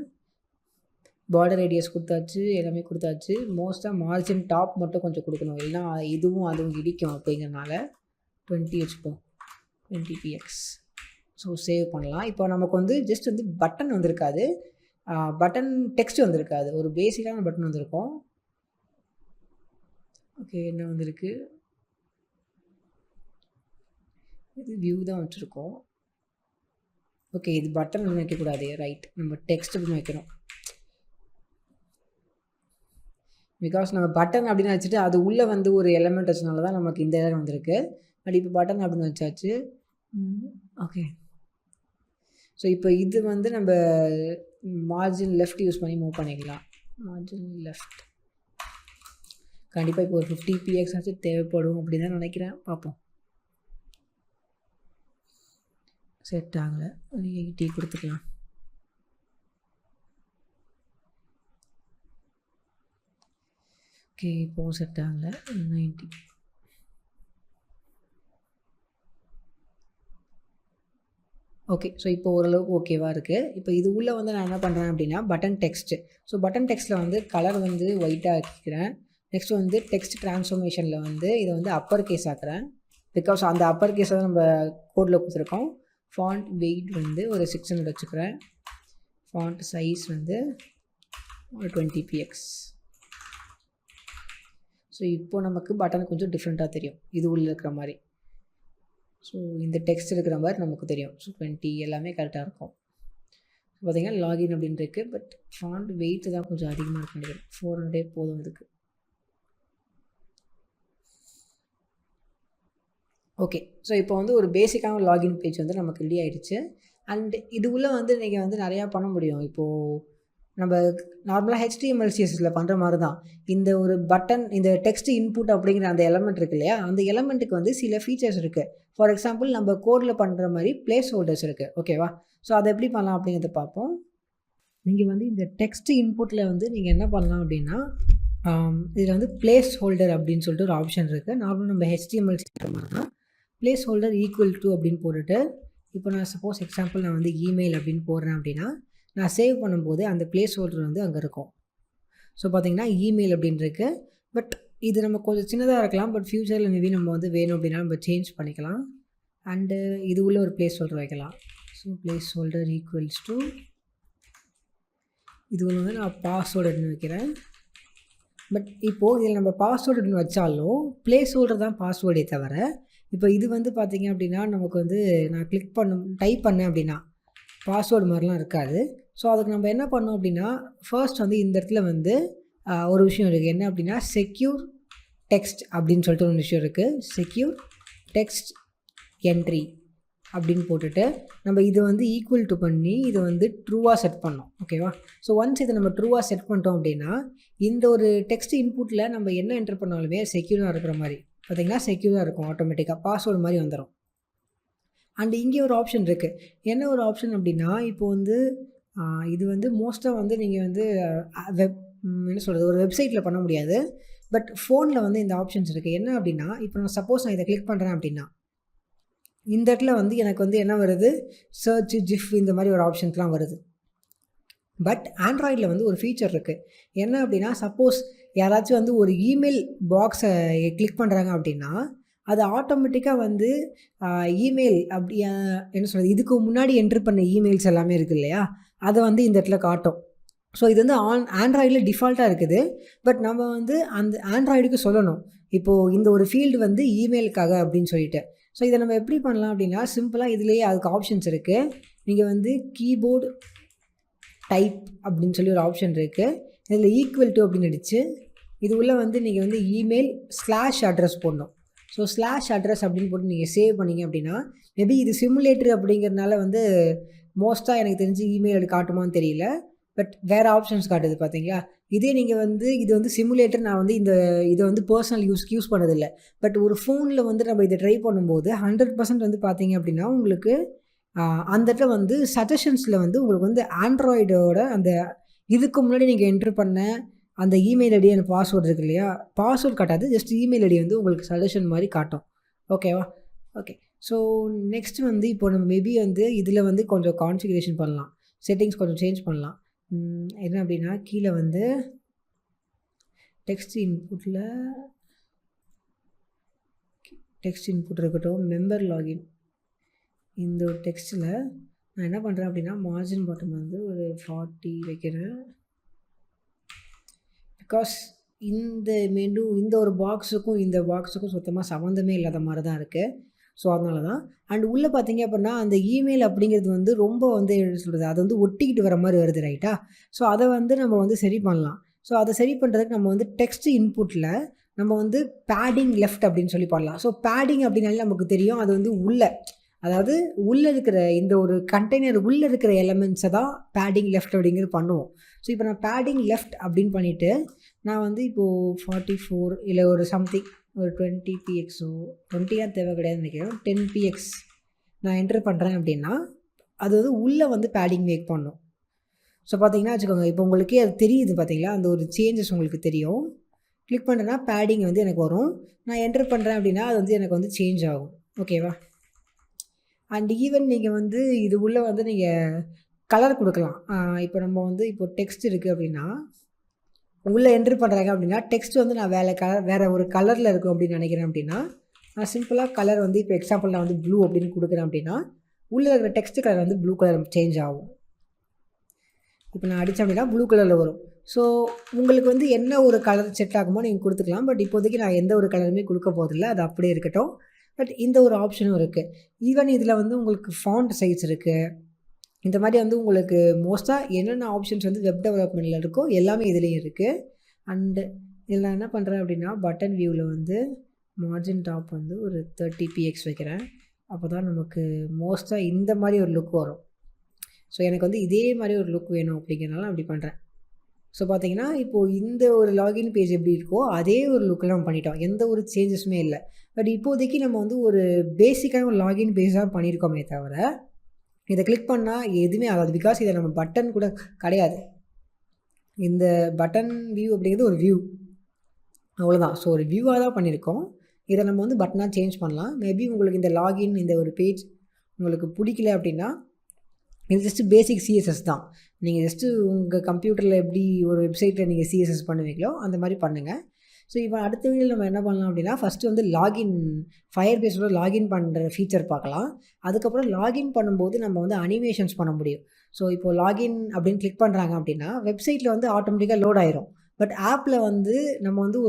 பார்டர் ரேடியஸ் கொடுத்தாச்சு, எல்லாமே கொடுத்தாச்சு. மோஸ்ட்டாக மார்ஜின் டாப் மட்டும் கொஞ்சம் கொடுக்கணும், இல்லைனா இதுவும் அதுவும் இடிக்கும். அப்படிங்கிறனால 20 வச்சுப்போம், 20 px. ஸோ சேவ் பண்ணலாம். இப்போ நமக்கு வந்து ஜஸ்ட் வந்து பட்டன் வந்திருக்காது, பட்டன் டெக்ஸ்ட் வந்திருக்காது, ஒரு பேசிக்கான பட்டன் வந்திருக்கும். ஓகே, என்ன வந்திருக்கு? இது வியூ தான் வச்சுருக்கோம். ஓகே, இது பட்டன் வைக்கக்கூடாது, ரைட். நம்ம டெக்ஸ்ட் அப்படின்னு வைக்கணும். பிகாஸ் நம்ம பட்டன் அப்படின்னு வச்சுட்டு அது உள்ளே வந்து ஒரு எலமெண்ட் வச்சனால தான் நமக்கு இந்த இடம் வந்திருக்கு. பட் இப்போ பட்டன் அப்படின்னு வச்சாச்சு. ஓகே, ஸோ இப்போ இது வந்து நம்ம மார்ஜின் லெஃப்ட் யூஸ் பண்ணி மூவ் பண்ணிக்கலாம். மார்ஜின் லெஃப்ட் கண்டிப்பாக இப்போ ஒரு 50 px ஆச்சு தேவைப்படும் அப்படி தான் நினைக்கிறேன். பார்ப்போம். செட் ஆகலை, 80 கொடுத்துக்கலாம். ஓகே, இப்போது செட் ஆகலை, 90. ஓகே, ஸோ இப்போ ஓரளவுக்கு ஓகேவாக இருக்குது. இப்போ இது உள்ளே வந்து நான் என்ன பண்ணுறேன் அப்படின்னா பட்டன் டெக்ஸ்ட்டு. ஸோ பட்டன் டெக்ஸ்ட்டில் வந்து கலர் வந்து ஒயிட்டாக ஆக்கிக்கிறேன். நெக்ஸ்ட் வந்து டெக்ஸ்ட் ட்ரான்ஸ்ஃபர்மேஷனில் வந்து இதை வந்து அப்பர் கேஸ் ஆக்குறேன். பிகாஸ் அந்த அப்பர் கேஸை தான் நம்ம கோடில் கொடுத்துருக்கோம். ஃபாண்ட் வெயிட் வந்து ஒரு 600 வச்சுக்கிறேன். ஃபாண்ட் சைஸ் வந்து ஒரு 20 px. ஸோ இப்போ நமக்கு பட்டன் கொஞ்சம் டிஃப்ரெண்ட்டாக தெரியும், இது உள்ளே இருக்கிற மாதிரி. ஸோ இந்த டெக்ஸ்ட் இருக்கிற மாதிரி நமக்கு தெரியும். ஸோ 20 எல்லாமே கரெக்டாக இருக்கும். பார்த்திங்கன்னா லாகின் அப்படின்னு இருக்குது. பட் ஃபாண்ட் வெயிட் தான் கொஞ்சம் அதிகமாக இருக்க முடியாது, 400 போதும் இதுக்கு. ஓகே, ஸோ இப்போ வந்து ஒரு பேசிக்கான லாகின் பேஜ் வந்து நமக்கு ரெடி ஆகிடுச்சு. அண்ட் இது உள்ளே வந்து நீங்கள் வந்து நிறையா பண்ண முடியும். இப்போது நம்ம நார்மலாக HTML CSSல பண்ணுற மாதிரி தான் இந்த ஒரு பட்டன், இந்த டெக்ஸ்ட் இன்புட் அப்படிங்கிற அந்த எலமெண்ட் இருக்குது இல்லையா, அந்த எலமெண்ட்டுக்கு வந்து சில ஃபீச்சர்ஸ் இருக்குது. ஃபார் எக்ஸாம்பிள் நம்ம கோடில் பண்ணுற மாதிரி பிளேஸ் ஹோல்டர்ஸ் இருக்குது. ஓகேவா? ஸோ அதை எப்படி பண்ணலாம் அப்படிங்கிறத பார்ப்போம். நீங்கள் வந்து இந்த டெக்ஸ்ட் இன்புட்டில் வந்து நீங்கள் என்ன பண்ணலாம் அப்படின்னா இதில் வந்து பிளேஸ் ஹோல்டர் அப்படின்னு சொல்லிட்டு ஒரு ஆப்ஷன் இருக்குது. நார்மலாக நம்ம HTML செய்கிற மாதிரி தான் பிளேஸ் ஹோல்டர் ஈக்குவல் டு அப்படின்னு போட்டுட்டு, இப்போ நான் சப்போஸ் எக்ஸாம்பிள் நான் வந்து இமெயில் அப்படின்னு போடுறேன் அப்படின்னா நான் சேவ் பண்ணும்போது அந்த பிளேஸ் ஹோல்டர் வந்து அங்கே இருக்கும். ஸோ பார்த்திங்கன்னா இமெயில் அப்படின்னு இருக்குது. பட் இது நம்ம கொஞ்சம் சின்னதாக இருக்கலாம். பட் ஃப்யூச்சரில் மேபி நம்ம வந்து வேணும் அப்படின்னா நம்ம சேஞ்ச் பண்ணிக்கலாம். அண்டு இது உள்ள ஒரு பிளேஸ் ஹோல்டர் வைக்கலாம். So place holder equals to இது வந்து நான் பாஸ்வேர்டுன்னு வைக்கிறேன். பட் இப்போது இதில் நம்ம பாஸ்வேர்டுன்னு வச்சாலும் பிளேஸ் ஹோல்டர் தான் பாஸ்வேர்டே தவிர, இப்போ இது வந்து பார்த்திங்க அப்படின்னா நமக்கு வந்து நான் டைப் பண்ணேன் அப்படின்னா பாஸ்வேர்டு மாதிரிலாம் இருக்காது. ஸோ அதுக்கு நம்ம என்ன பண்ணோம் அப்படின்னா ஃபர்ஸ்ட் வந்து இந்த இடத்துல வந்து ஒரு விஷயம் இருக்குது. என்ன அப்படின்னா செக்யூர் டெக்ஸ்ட் அப்படின்னு சொல்லிட்டு ஒரு விஷயம் இருக்குது. செக்யூர் டெக்ஸ்ட் என்ட்ரி அப்படின்னு போட்டுட்டு நம்ம இது வந்து ஈக்குவல் டு பண்ணி இதை வந்து ட்ரூவாக செட் பண்ணோம். ஓகேவா? ஸோ ஒன்ஸ் இதை நம்ம ட்ரூவாக செட் பண்ணிட்டோம் அப்படின்னா இந்த ஒரு டெக்ஸ்ட் இன்புட்டில் நம்ம என்ன என்டர் பண்ணாலுமே செக்யூராக இருக்கிற மாதிரி பார்த்திங்கன்னா செக்யூராக இருக்கும். ஆட்டோமேட்டிக்காக பாஸ்வேர்டு மாதிரி வந்துடும். அண்ட் இங்கே ஒரு ஆப்ஷன் இருக்குது. என்ன ஒரு ஆப்ஷன் அப்படின்னா இப்போ வந்து இது வந்து மோஸ்ட்டாக வந்து நீங்கள் வந்து என்ன சொல்கிறது, ஒரு வெப்சைட்டில் பண்ண முடியாது. பட் ஃபோனில் வந்து இந்த ஆப்ஷன்ஸ் இருக்குது. என்ன அப்படின்னா இப்போ நான் சப்போஸ் நான் இதை கிளிக் பண்ணுறேன் அப்படின்னா இந்த இடத்துல வந்து எனக்கு வந்து என்ன வருது, சர்ச், ஜிஃப் இந்த மாதிரி ஒரு ஆப்ஷன்ஸ்லாம் வருது. பட் ஆண்ட்ராய்டில் வந்து ஒரு ஃபீச்சர் இருக்குது. என்ன அப்படின்னா சப்போஸ் யாராச்சும் வந்து ஒரு இமெயில் பாக்ஸை கிளிக் பண்ணுறாங்க அப்படின்னா அது ஆட்டோமேட்டிக்காக வந்து இமெயில் அப்படி என்ன சொல்கிறது, இதுக்கு முன்னாடி என்ட்ரு பண்ண இமெயில்ஸ் எல்லாமே இருக்குது இல்லையா, அதை வந்து இந்த இடத்துல காட்டும். ஸோ இது வந்து ஆண்ட்ராய்டில் டிஃபால்ட்டாக இருக்குது. பட் நம்ம வந்து அந்த ஆண்ட்ராய்டுக்கு சொல்லணும் இப்போது இந்த ஒரு ஃபீல்டு வந்து இமெயிலுக்காக அப்படின்னு சொல்லிட்டு. ஸோ இதை நம்ம எப்படி பண்ணலாம் அப்படின்னா சிம்பிளாக இதுலேயே அதுக்கு ஆப்ஷன்ஸ் இருக்குது. நீங்கள் வந்து கீபோர்டு டைப் அப்படின்னு சொல்லி ஒரு ஆப்ஷன் இருக்குது. இதில் ஈக்குவல் டு அப்படின்னு அடிச்சு இது உள்ள வந்து நீங்கள் வந்து இமெயில் /அட்ரஸ் போடணும். ஸோ /அட்ரஸ் அப்படின்னு போட்டு நீங்கள் சேவ் பண்ணிங்க அப்படின்னா மேபி இது சிமுலேட்டர் அப்படிங்கிறதுனால வந்து மோஸ்ட்டாக எனக்கு தெரிஞ்சு இமெயில் காட்டுமான்னு தெரியல. பட் வேறு ஆப்ஷன்ஸ் காட்டுது பார்த்தீங்களா. இதே நீங்கள் வந்து இது வந்து சிமுலேட்டர் நான் வந்து இதை வந்து பர்சனல் யூஸ் பண்ணதில்லை. பட் ஒரு ஃபோனில் வந்து நம்ம இதை ட்ரை பண்ணும்போது 100% வந்து பார்த்தீங்க அப்படின்னா உங்களுக்கு அந்த இடத்துல வந்து சஜஷன்ஸில் வந்து உங்களுக்கு வந்து ஆண்ட்ராய்டோட அந்த இதுக்கு முன்னாடி நீங்கள் என்ட்ரு பண்ண அந்த இமெயில் ஐடி அந்த பாஸ்வேர்டு இருக்கு இல்லையா, பாஸ்வேர்டு காட்டாது, ஜஸ்ட் இமெயில் ஐடி வந்து உங்களுக்கு சஜஷன் மாதிரி காட்டும். ஓகேவா? ஓகே. ஸோ நெக்ஸ்ட் வந்து இப்போ நம்ம மேபி வந்து இதில் வந்து கொஞ்சம் கான்ஃபிகரேஷன் பண்ணலாம், செட்டிங்ஸ் கொஞ்சம் சேஞ்ச் பண்ணலாம். என்ன அப்படின்னா கீழே வந்து டெக்ஸ்ட் இன்புட் இருக்கட்டும், மெம்பர் லாகின் இந்த ஒரு டெக்ஸ்ட்டில் நான் என்ன பண்ணுறேன் அப்படின்னா மார்ஜின் பாட்டம் வந்து ஒரு 40 வைக்கிறேன். பிகாஸ் இந்த ஒரு பாக்ஸுக்கும் இந்த பாக்ஸுக்கும் சுத்தமாக சம்மந்தமே இல்லாத மாதிரி தான் இருக்குது. ஸோ அதனால தான். அண்ட் உள்ளே பார்த்தீங்க அப்படின்னா அந்த இமெயில் அப்படிங்கிறது வந்து ரொம்ப வந்து என்ன சொல்கிறது, அது வந்து ஒட்டிக்கிட்டு வர மாதிரி வருது, ரைட்டா? ஸோ அதை வந்து நம்ம வந்து சரி பண்ணலாம். ஸோ அதை சரி பண்ணுறதுக்கு நம்ம வந்து டெக்ஸ்ட் இன்புட்டில் நம்ம வந்து பேடிங் லெஃப்ட் அப்படின்னு சொல்லி பண்ணலாம். ஸோ பேடிங் அப்படின்னாலே நமக்கு தெரியும், அது வந்து அதாவது உள்ளே இருக்கிற இந்த ஒரு கண்டெய்னர் உள்ளே இருக்கிற எலமெண்ட்ஸை தான் பேடிங் லெஃப்ட் அப்படிங்கிறது பண்ணுவோம். ஸோ இப்போ நான் பேடிங் லெஃப்ட் அப்படின்னு பண்ணிவிட்டு நான் வந்து இப்போது 44 இல்லை ஒரு சம்திங் ஒரு 20 pxஓ 20 தேவை கிடையாதுன்னு நினைக்கிறேன், 10 px நான் என்ட்ரு பண்ணுறேன் அப்படின்னா அது வந்து உள்ளே வந்து பேடிங் மேக் பண்ணும். ஸோ பார்த்தீங்கன்னா வச்சுக்கோங்க, இப்போ உங்களுக்கே அது தெரியுது பார்த்தீங்களா, அந்த ஒரு சேஞ்சஸ் உங்களுக்கு தெரியும். கிளிக் பண்ணுறேன்னா பேடிங் வந்து எனக்கு வரும். நான் என்ட்ரு பண்ணுறேன் அப்படின்னா அது வந்து எனக்கு வந்து சேஞ்ச் ஆகும். ஓகேவா? அண்ட் ஈவன் நீங்கள் வந்து இது உள்ளே வந்து நீங்கள் கலர் கொடுக்கலாம். இப்போ நம்ம வந்து இப்போ டெக்ஸ்ட் இருக்குது அப்படின்னா உள்ளே என்ட்ரு பண்ணுறாங்க அப்படின்னா டெக்ஸ்ட் வந்து நான் வேறு ஒரு கலரில் இருக்கும் அப்படின்னு நினைக்கிறேன் அப்படின்னா நான் சிம்பிளாக கலர் வந்து இப்போ எக்ஸாம்பிள் நான் வந்து ப்ளூ அப்படின்னு கொடுக்குறேன் அப்படின்னா உள்ளே இருக்கிற டெக்ஸ்ட் கலர் வந்து ப்ளூ கலர் சேஞ்ச் ஆகும். இப்போ நான் அடித்தேன் அப்படின்னா ப்ளூ கலரில் வரும். ஸோ உங்களுக்கு வந்து என்ன ஒரு கலர் செட் ஆகுமோ நீங்கள் கொடுத்துக்கலாம். பட் இப்போதைக்கு நான் எந்த ஒரு கலருமே கொடுக்க போதில்லை, அது அப்படியே இருக்கட்டும். பட் இந்த ஒரு ஆப்ஷனும் இருக்குது. ஈவன் இதில் வந்து உங்களுக்கு ஃபாண்ட் சைஸ் இருக்குது. இந்த மாதிரி வந்து உங்களுக்கு மோஸ்ட்டாக என்னென்ன ஆப்ஷன்ஸ் வந்து வெப் டெவலப்மெண்ட்டில் இருக்கோ எல்லாமே இதுலேயும் இருக்குது. அண்டு இதில் நான் என்ன பண்ணுறேன் அப்படின்னா பட்டன் வியூவில் வந்து மார்ஜின் டாப் வந்து ஒரு 30 px வைக்கிறேன். அப்போ தான் நமக்கு மோஸ்ட்டாக இந்த மாதிரி ஒரு லுக் வரும். ஸோ எனக்கு வந்து இதே மாதிரி ஒரு லுக் வேணும் அப்படிங்கிறனால அப்படி பண்ணுறேன். ஸோ பார்த்தீங்கன்னா இப்போது இந்த ஒரு லாகின் பேஜ் எப்படி இருக்கோ அதே ஒரு லுக்கில் நம்ம பண்ணிட்டோம், எந்த ஒரு சேஞ்சஸுமே இல்லை. பட் இப்போதைக்கு நம்ம வந்து ஒரு பேசிக்கான ஒரு லாகின் பேஜ் தான் பண்ணியிருக்கோமே தவிர இதை கிளிக் பண்ணால் எதுவுமே ஆகாது. பிகாஸ் இதை நம்ம பட்டன் கூட கிடையாது. இந்த பட்டன் வியூ அப்படிங்கிறது ஒரு வியூ, அவ்வளோதான். ஸோ ஒரு வியூவாக தான் பண்ணியிருக்கோம். இதை நம்ம வந்து பட்டனாக சேஞ்ச் பண்ணலாம். மேபி உங்களுக்கு இந்த லாகின் இந்த ஒரு பேஜ் உங்களுக்கு பிடிக்கல அப்படின்னா இது ஜஸ்ட்டு பேசிக் சிஎஸ்எஸ் தான். நீங்கள் ஜஸ்ட்டு உங்கள் கம்ப்யூட்டரில் எப்படி ஒரு வெப்சைட்டில் நீங்கள் சிஎஸ்எஸ் பண்ணுவீங்களோ அந்த மாதிரி பண்ணுங்கள். ஸோ இப்போ அடுத்த வீடியோவில் நம்ம என்ன பண்ணலாம் அப்படின்னா ஃபஸ்ட்டு வந்து ஃபயர் பேஸோட லாகின் பண்ணுற ஃபீச்சர் பார்க்கலாம். அதுக்கப்புறம் லாகின் பண்ணும்போது நம்ம வந்து அனிமேஷன்ஸ் பண்ண முடியும். ஸோ இப்போது லாகின் அப்படின்னு கிளிக் பண்ணுறாங்க அப்படின்னா வெப்சைட்டில் வந்து ஆட்டோமேட்டிக்காக லோட் ஆயிரும். பட் ஆப்பில் வந்து நம்ம வந்து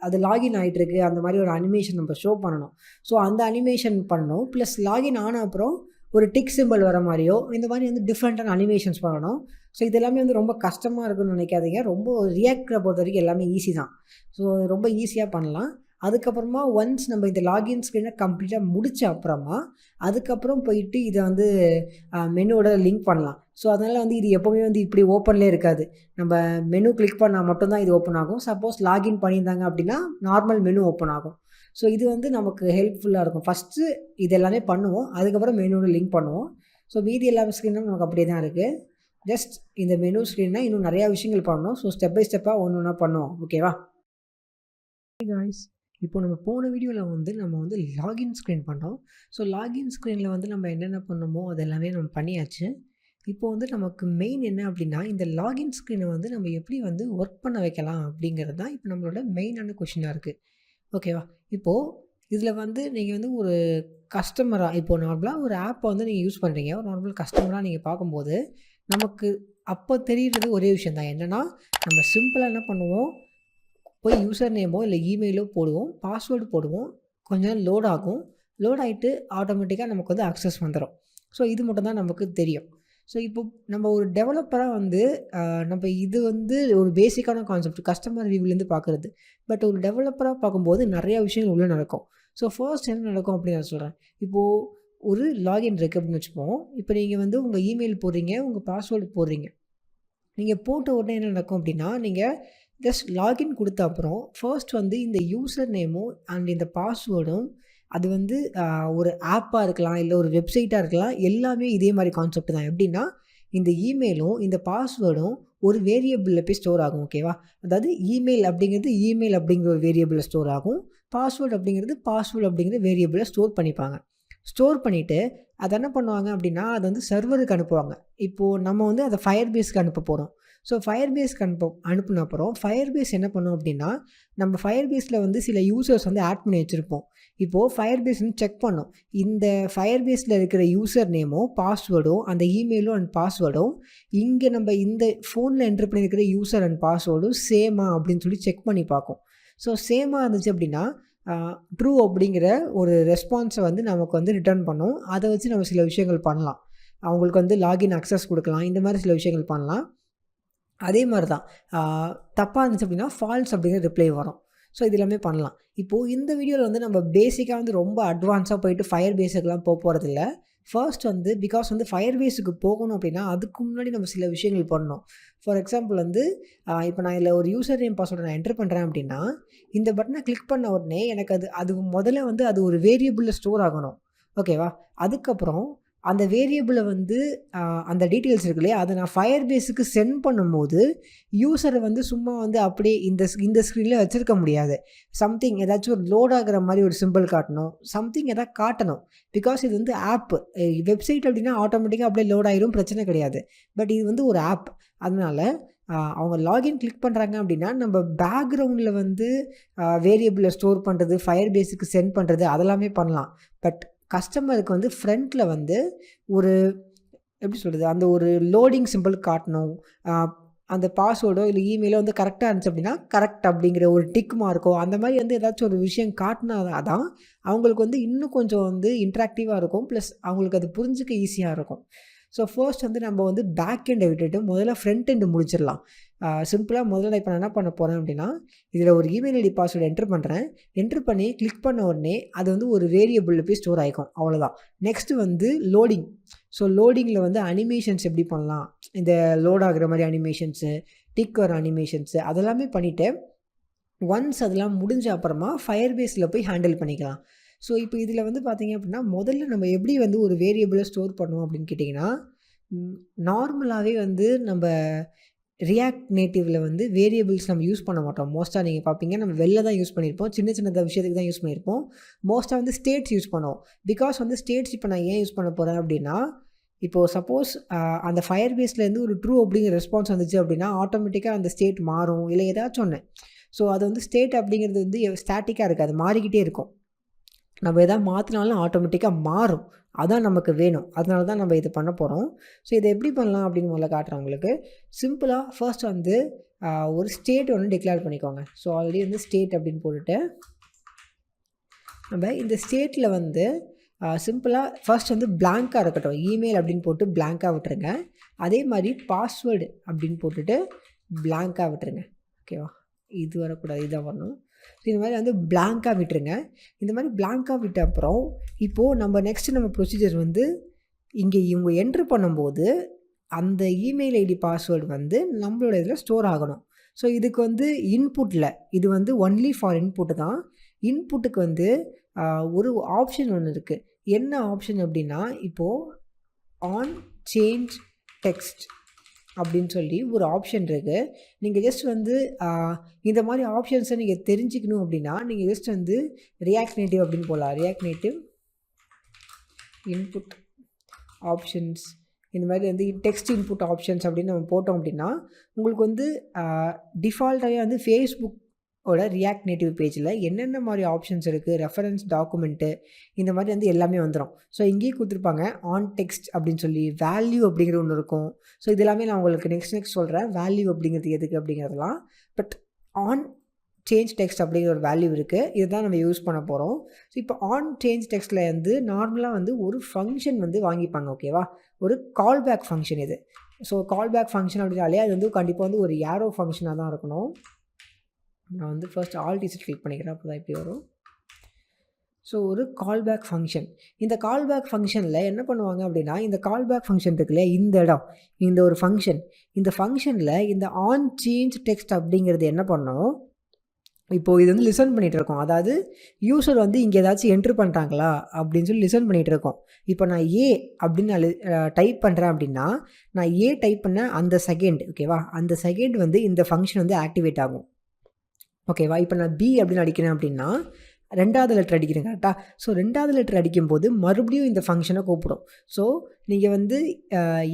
அது லாகின் ஆகிட்டுருக்கு அந்த மாதிரி ஒரு அனிமேஷன் நம்ம ஷோ பண்ணணும். ஸோ அந்த அனிமேஷன் பண்ணணும். ப்ளஸ் லாகின் ஆன அப்புறம் ஒரு டிக் சிம்பிள் வர மாதிரியோ இந்த மாதிரி வந்து டிஃப்ரெண்ட்டான அனிமேஷன்ஸ் பண்ணணும். ஸோ இது எல்லாமே வந்து ரொம்ப கஷ்டமாக இருக்குன்னு நினைக்காதீங்க. ரொம்ப ரியாக்டரை பொறுத்த வரைக்கும் எல்லாமே ஈஸி தான். ஸோ ரொம்ப ஈஸியாக பண்ணலாம். அதுக்கப்புறமா ஒன்ஸ் நம்ம இந்த லாகின் ஸ்க்ரீனை கம்ப்ளீட்டாக முடித்த அப்புறமா அதுக்கப்புறம் போயிட்டு இதை வந்து மெனுவோட லிங்க் பண்ணலாம். ஸோ அதனால் வந்து இது எப்போவுமே வந்து இப்படி ஓப்பன்லேயே இருக்காது. நம்ம மெனு கிளிக் பண்ணால் மட்டும்தான் இது ஓப்பன் ஆகும். சப்போஸ் லாகின் பண்ணியிருந்தாங்க அப்படின்னா நார்மல் மெனு ஓப்பன் ஆகும். ஸோ இது வந்து நமக்கு ஹெல்ப்ஃபுல்லாக இருக்கும். ஃபஸ்ட்டு இது எல்லாமே பண்ணுவோம், அதுக்கப்புறம் மெனுவோட லிங்க் பண்ணுவோம். ஸோ மீதி எல்லா ஸ்க்ரீனும் நமக்கு அப்படியே தான் இருக்குது. ஜஸ்ட் இந்த மெனு ஸ்க்ரீன்னா இன்னும் நிறையா விஷயங்கள் பண்ணணும். ஸோ ஸ்டெப் பை ஸ்டெப்பாக ஒன்று ஒன்றா பண்ணுவோம். ஓகேவா காய்ஸ்? இப்போ நம்ம போன வீடியோவில் வந்து நம்ம வந்து லாகின் ஸ்க்ரீன் பண்ணோம். ஸோ லாகின் ஸ்க்ரீனில் வந்து நம்ம என்னென்ன பண்ணணுமோ அது எல்லாமே நம்ம பண்ணியாச்சு. இப்போ வந்து நமக்கு மெயின் என்ன அப்படின்னா இந்த லாகின் ஸ்க்ரீனை வந்து நம்ம எப்படி வந்து ஒர்க் பண்ண வைக்கலாம் அப்படிங்கிறது தான் இப்போ நம்மளோட மெயினான கொஷினாக இருக்குது. ஓகேவா? இப்போது இதில் வந்து நீங்கள் வந்து ஒரு கஸ்டமராக இப்போது நார்மலாக ஒரு ஆப்பை வந்து நீங்கள் யூஸ் பண்ணுறீங்க. ஒரு நார்மல் கஸ்டமராக நீங்கள் பார்க்கும்போது நமக்கு அப்போ தெரிகிறது ஒரே விஷயம் தான். என்னென்னா நம்ம சிம்பிளாக என்ன பண்ணுவோம், போய் யூசர் நேமோ இல்லை இமெயிலோ போடுவோம், பாஸ்வேர்டு போடுவோம், கொஞ்சம் நேரம் லோட் ஆகும். லோட் ஆகிட்டு ஆட்டோமேட்டிக்காக நமக்கு வந்து அக்சஸ் வந்துடும். ஸோ இது மட்டும் தான் நமக்கு தெரியும். ஸோ இப்போ நம்ம ஒரு டெவலப்பராக வந்து நம்ம இது வந்து ஒரு பேசிக்கான கான்செப்ட் கஸ்டமர் வியூவிலேருந்து பார்க்குறது. பட் ஒரு டெவலப்பராக பார்க்கும்போது நிறையா விஷயங்கள் உள்ளே நடக்கும். ஸோ ஃபர்ஸ்ட் என்ன நடக்கும் அப்படின்னு நான் சொல்கிறேன். இப்போது ஒரு லாகின் இருக்குது அப்படின்னு வச்சுப்போம். இப்போ நீங்கள் வந்து உங்கள் இமெயில் போடுறீங்க, உங்கள் பாஸ்வேர்டு போடுறீங்க. நீங்கள் போட்ட உடனே என்ன நடக்கும் அப்படின்னா, நீங்கள் ஜஸ்ட் லாகின் கொடுத்த அப்புறம் ஃபர்ஸ்ட் வந்து இந்த யூசர் நேமும் அண்ட் இந்த பாஸ்வேர்டும் அது வந்து ஒரு ஆப்பாக இருக்கலாம், இல்லை ஒரு வெப்சைட்டாக இருக்கலாம், எல்லாமே இதே மாதிரி கான்செப்ட் தான். எப்படின்னா, இந்த இமெயிலும் இந்த பாஸ்வேர்டும் ஒரு வேரியபிளில் போய் ஸ்டோர் ஆகும். ஓகேவா? அதாவது இமெயில் அப்படிங்கிற ஒரு வேரியபிளில் ஸ்டோர் ஆகும். பாஸ்வேர்டு அப்படிங்கிற வேரியபிளில் ஸ்டோர் பண்ணிப்பாங்க. ஸ்டோர் பண்ணிவிட்டு அதை என்ன பண்ணுவாங்க அப்படின்னா, அதை வந்து சர்வருக்கு அனுப்புவாங்க. இப்போது நம்ம வந்து அதை ஃபயர்பேஸ்க்கு அனுப்ப போகிறோம். ஸோ ஃபயர்பேஸ்க்கு அனுப்புன அப்புறம் ஃபயர்பேஸ் என்ன பண்ணும் அப்படின்னா, நம்ம ஃபயர்பேஸில் வந்து சில யூசர்ஸ் வந்து ஆட் பண்ணி வச்சுருப்போம். இப்போது ஃபயர்பேஸ் வந்து செக் பண்ணும். இந்த ஃபயர்பேஸில் இருக்கிற யூசர் நேமும் பாஸ்வேர்டும் அந்த இமெயிலும் அண்ட் பாஸ்வேர்டும் இங்கே நம்ம இந்த ஃபோனில் என்ட்ரு பண்ணியிருக்கிற யூசர் அண்ட் பாஸ்வேர்டும் சேமா அப்படின்னு சொல்லி செக் பண்ணி பார்க்கும். ஸோ சேமாக இருந்துச்சு அப்படின்னா ட்ரூ அப்படிங்கிற ஒரு ரெஸ்பான்ஸை வந்து நமக்கு வந்து ரிட்டர்ன் பண்ணும். அதை வச்சு நம்ம சில விஷயங்கள் பண்ணலாம். அவங்களுக்கு வந்து லாகின் அக்சஸ் கொடுக்கலாம். இந்த மாதிரி சில விஷயங்கள் பண்ணலாம். அதே மாதிரி தான் தப்பாக இருந்துச்சு அப்படின்னா ஃபால்ஸ் அப்படிங்கிற ரிப்ளை வரும். ஸோ இது எல்லாமே பண்ணலாம். இப்போது இந்த வீடியோவில் வந்து நம்ம பேசிக்காக வந்து ரொம்ப அட்வான்ஸாக போயிட்டு ஃபயர் பேஸுக்கெலாம் போகிறதில்ல. ஃபர்ஸ்ட் வந்து பிகாஸ் வந்து ஃபயர் பேஸுக்கு போகணும் அப்படின்னா அதுக்கு முன்னாடி நம்ம சில விஷயங்கள் பண்ணணும். ஃபார் எக்ஸாம்பிள் வந்து இப்போ நான் இதில் ஒரு யூசர் நேம் பாஸ்வேர்டை நான் என்டர் பண்ணுறேன் அப்படின்னா, இந்த பட்டனை கிளிக் பண்ண உடனே எனக்கு அது முதல்ல வந்து அது ஒரு வேரியபிளில் ஸ்டோர் ஆகணும். ஓகேவா? அதுக்கப்புறம் அந்த வேரியபிளை வந்து அந்த டீட்டெயில்ஸ் இருக்கு இல்லையா, அதை நான் ஃபயர் பேஸுக்கு சென்ட் பண்ணும்போது யூசரை வந்து சும்மா வந்து அப்படியே இந்த ஸ்க்ரீனில் வச்சுருக்க முடியாது. சம்திங் ஏதாச்சும் ஒரு லோட் ஆகிற மாதிரி ஒரு சிம்பிள் காட்டணும், சம்திங் எதாவது காட்டணும். பிகாஸ் இது வந்து ஆப்பு. வெப்சைட் அப்படின்னா ஆட்டோமேட்டிக்காக அப்படியே லோட் ஆகிரும், பிரச்சனை கிடையாது. பட் இது வந்து ஒரு ஆப். அதனால் அவங்க லாகின் கிளிக் பண்ணுறாங்க அப்படின்னா நம்ம பேக்ரவுண்டில் வந்து வேரியபிளை ஸ்டோர் பண்ணுறது, ஃபயர் பேஸுக்கு சென்ட் பண்ணுறது அதெல்லாமே பண்ணலாம். பட் கஸ்டமருக்கு வந்து ஃப்ரண்ட்டில் வந்து ஒரு எப்படி சொல்கிறது, அந்த ஒரு லோடிங் சிம்பிள் காட்டணும். அந்த பாஸ்வேர்டோ இல்லை இமெயிலோ வந்து கரெக்டாக இருந்துச்சு அப்படின்னா கரெக்ட் அப்படிங்கிற ஒரு டிக் மார்க்கோ அந்த மாதிரி வந்து ஏதாச்சும் ஒரு விஷயம் காட்டினா தான் அவங்களுக்கு வந்து இன்னும் கொஞ்சம் வந்து இன்ட்ராக்டிவாக இருக்கும். ப்ளஸ் அவங்களுக்கு அது புரிஞ்சிக்க ஈஸியாக இருக்கும். ஸோ ஃபர்ஸ்ட் வந்து நம்ம வந்து பேக் எண்டை விட்டுட்டு முதல்ல ஃப்ரண்ட் எண்டு முடிச்சிடலாம். சிம்பிளாக முதல்ல இப்போ நான் என்ன பண்ண போகிறேன் அப்படின்னா, இதில் ஒரு இமெயில் ஐடி பாஸ்வேர்டு என்ட்ரு பண்ணி கிளிக் பண்ண உடனே அது வந்து ஒரு வேரியபிளில் போய் ஸ்டோர் ஆகிக்கும். அவ்வளோதான். நெக்ஸ்ட்டு வந்து லோடிங். ஸோ லோடிங்கில் வந்து அனிமேஷன்ஸ் எப்படி பண்ணலாம், இந்த லோட் ஆகிற மாதிரி அனிமேஷன்ஸு, டிக் வர அனிமேஷன்ஸு அதெல்லாமே பண்ணிவிட்டு ஒன்ஸ் அதெல்லாம் முடிஞ்ச அப்புறமா ஃபயர் பேஸில் போய் ஹேண்டில் பண்ணிக்கலாம். ஸோ இப்போ இதில் வந்து பார்த்திங்க அப்படின்னா முதல்ல நம்ம எப்படி வந்து ஒரு வேரியபிளை ஸ்டோர் பண்ணுவோம் அப்படின்னு கேட்டிங்கன்னா, நார்மலாகவே வந்து நம்ம ரியாக்ட் நேட்டிவில் வந்து வேரியபிள்ஸ் நம்ம யூஸ் பண்ண மாட்டோம். மோஸ்ட்டாக நீங்கள் பார்ப்பீங்க நம்ம வெளில தான் யூஸ் பண்ணியிருப்போம், சின்ன சின்ன விஷயத்துக்கு தான் யூஸ் பண்ணியிருப்போம். மோஸ்ட்டாக வந்து ஸ்டேட்ஸ் யூஸ் பண்ணுவோம். பிகாஸ் வந்து ஸ்டேட்ஸ் இப்போ நான் ஏன் யூஸ் பண்ண போகிறேன் அப்படின்னா, இப்போது சப்போஸ் அந்த ஃபயர் பேஸ்லேருந்து ஒரு ட்ரூ அப்படிங்கிற ரெஸ்பான்ஸ் வந்துச்சு அப்படின்னா ஆட்டோமேட்டிக்காக அந்த ஸ்டேட் மாறும், இல்லை ஏதாச்சும் ஒன்று. ஸோ அது வந்து ஸ்டேட் அப்படிங்கிறது வந்து ஸ்டாட்டிக்காக இருக்காது, மாறிக்கிட்டே இருக்கும். நம்ம எதாவது மாற்றினாலும் ஆட்டோமேட்டிக்காக மாறும். அதான் நமக்கு வேணும். அதனால தான் நம்ம இது பண்ண போகிறோம். ஸோ இதை எப்படி பண்ணலாம் அப்படின்னு முதல்ல காட்டுறேன் உங்களுக்கு. சிம்பிளாக ஃபர்ஸ்ட் வந்து ஒரு ஸ்டேட் ஒன்று டிக்ளேர் பண்ணிக்கோங்க. ஸோ ஆல்ரெடி வந்து ஸ்டேட் அப்படின்னு போட்டுட்டு நம்ம இந்த ஸ்டேட்டில் வந்து சிம்பிளாக ஃபர்ஸ்ட் வந்து பிளாங்காக இருக்கட்டும். இமெயில் அப்படின்னு போட்டு பிளாங்காக விட்டுருங்க. அதே மாதிரி பாஸ்வேர்டு அப்படின்னு போட்டுட்டு பிளாங்காக விட்டுருங்க. ஓகேவா? இது வரக்கூடாது, இதான் வரணும். ஸோ இந்த மாதிரி வந்து பிளாங்காக விட்டுருங்க. இந்த மாதிரி பிளாங்காக விட்ட அப்புறம் இப்போது நம்ம நெக்ஸ்ட்டு நம்ம ப்ரொசீஜர் வந்து இங்கே இவங்க என்ட்ரு பண்ணும்போது அந்த இமெயில் ஐடி பாஸ்வேர்டு வந்து நம்மளோட இதில் ஸ்டோர் ஆகணும். ஸோ இதுக்கு வந்து இன்புட்டில் இது வந்து ஒன்லி ஃபார் இன்புட்டு தான். இன்புட்டுக்கு வந்து ஒரு ஆப்ஷன் ஒன்று இருக்குது. என்ன ஆப்ஷன் அப்படின்னா, இப்போது ஆன் சேஞ்ச் டெக்ஸ்ட் அப்படின்னு சொல்லி ஒரு ஆப்ஷன் இருக்குது. நீங்கள் ஜஸ்ட் வந்து இந்த மாதிரி ஆப்ஷன்ஸை நீங்கள் தெரிஞ்சுக்கணும் அப்படின்னா நீங்கள் ஜஸ்ட் வந்து ரியாக்ட் நேட்டிவ் அப்படின்னு போகலாம். ரியாக்ட் நேட்டிவ் இன்புட் ஆப்ஷன்ஸ் இந்த மாதிரி வந்து டெக்ஸ்ட் இன்புட் ஆப்ஷன்ஸ் அப்படின்னு நம்ம போட்டோம் அப்படின்னா உங்களுக்கு வந்து டிஃபால்ட்டாகவே வந்து ஃபேஸ்புக்கோட ரியாக்ட் நேட்டிவ் பேஜில் என்னென்ன மாதிரி ஆப்ஷன்ஸ் இருக்குது, ரெஃபரன்ஸ் டாக்குமெண்ட்டு இந்த மாதிரி வந்து எல்லாமே வந்துடும். ஸோ இங்கேயே கொடுத்துருப்பாங்க ஆன் டெக்ஸ்ட் அப்படின்னு சொல்லி வேல்யூ அப்படிங்கிற ஒன்று இருக்கும். ஸோ இது எல்லாமே நான் உங்களுக்கு நெக்ஸ்ட் சொல்கிறேன். வேல்யூ அப்படிங்கிறது எதுக்கு அப்படிங்கிறதுலாம். பட் ஆன் சேஞ்ச் டெக்ஸ்ட் அப்படிங்கிற ஒரு வேல்யூ இருக்குது. இதுதான் நம்ம யூஸ் பண்ண போகிறோம். ஸோ இப்போ ஆன் சேஞ்ச் டெக்ஸ்ட்டில் வந்து நார்மலாக வந்து ஒரு ஃபங்க்ஷன் வந்து வாங்கிப்பாங்க. ஓகேவா? ஒரு கால் பேக் ஃபங்க்ஷன் இது. ஸோ கால் பேக் ஃபங்க்ஷன் அப்படின்னாலே அது வந்து கண்டிப்பாக வந்து ஒரு ஏரோ ஃபங்க்ஷனாக தான் இருக்கணும். நான் வந்து ஃபர்ஸ்ட் ஆல் டிஜிட் கிளிக் பண்ணிக்கிறேன், அப்போ தான் இப்படி வரும். ஸோ ஒரு கால்பேக் ஃபங்க்ஷன். இந்த கால்பேக் ஃபங்க்ஷனில் என்ன பண்ணுவாங்க அப்படின்னா, இந்த கால்பேக் ஃபங்க்ஷன் இருக்கு இல்லையா, இந்த இடம், இந்த ஒரு ஃபங்க்ஷன், இந்த ஃபங்க்ஷனில் இந்த ஆன் சேஞ்ச் டெக்ஸ்ட் அப்படிங்கிறது என்ன பண்ணோம், இப்போது இது வந்து லிசன் பண்ணிகிட்டு இருக்கோம். அதாவது யூசர் வந்து இங்கே ஏதாச்சும் என்ட்ரு பண்ணிட்டாங்களா அப்படின்னு சொல்லி லிசன் பண்ணிகிட்டு இருக்கோம். இப்போ நான் ஏ அப்படின்னு நான் டைப் பண்ணுறேன் அப்படின்னா, நான் ஏ டைப் பண்ண அந்த செகண்ட், ஓகேவா, அந்த செகண்ட் வந்து இந்த ஃபங்க்ஷன் வந்து ஆக்டிவேட் ஆகும். ஓகேவா, இப்போ நான் பி அப்படின்னு அடிக்கிறேன் அப்படின்னா 2வது லெட்டர் அடிக்கிறேன் கரெக்டாக. ஸோ 2வது லெட்டர் அடிக்கும்போது மறுபடியும் இந்த ஃபங்க்ஷனை கூப்பிடும். ஸோ நீங்கள் வந்து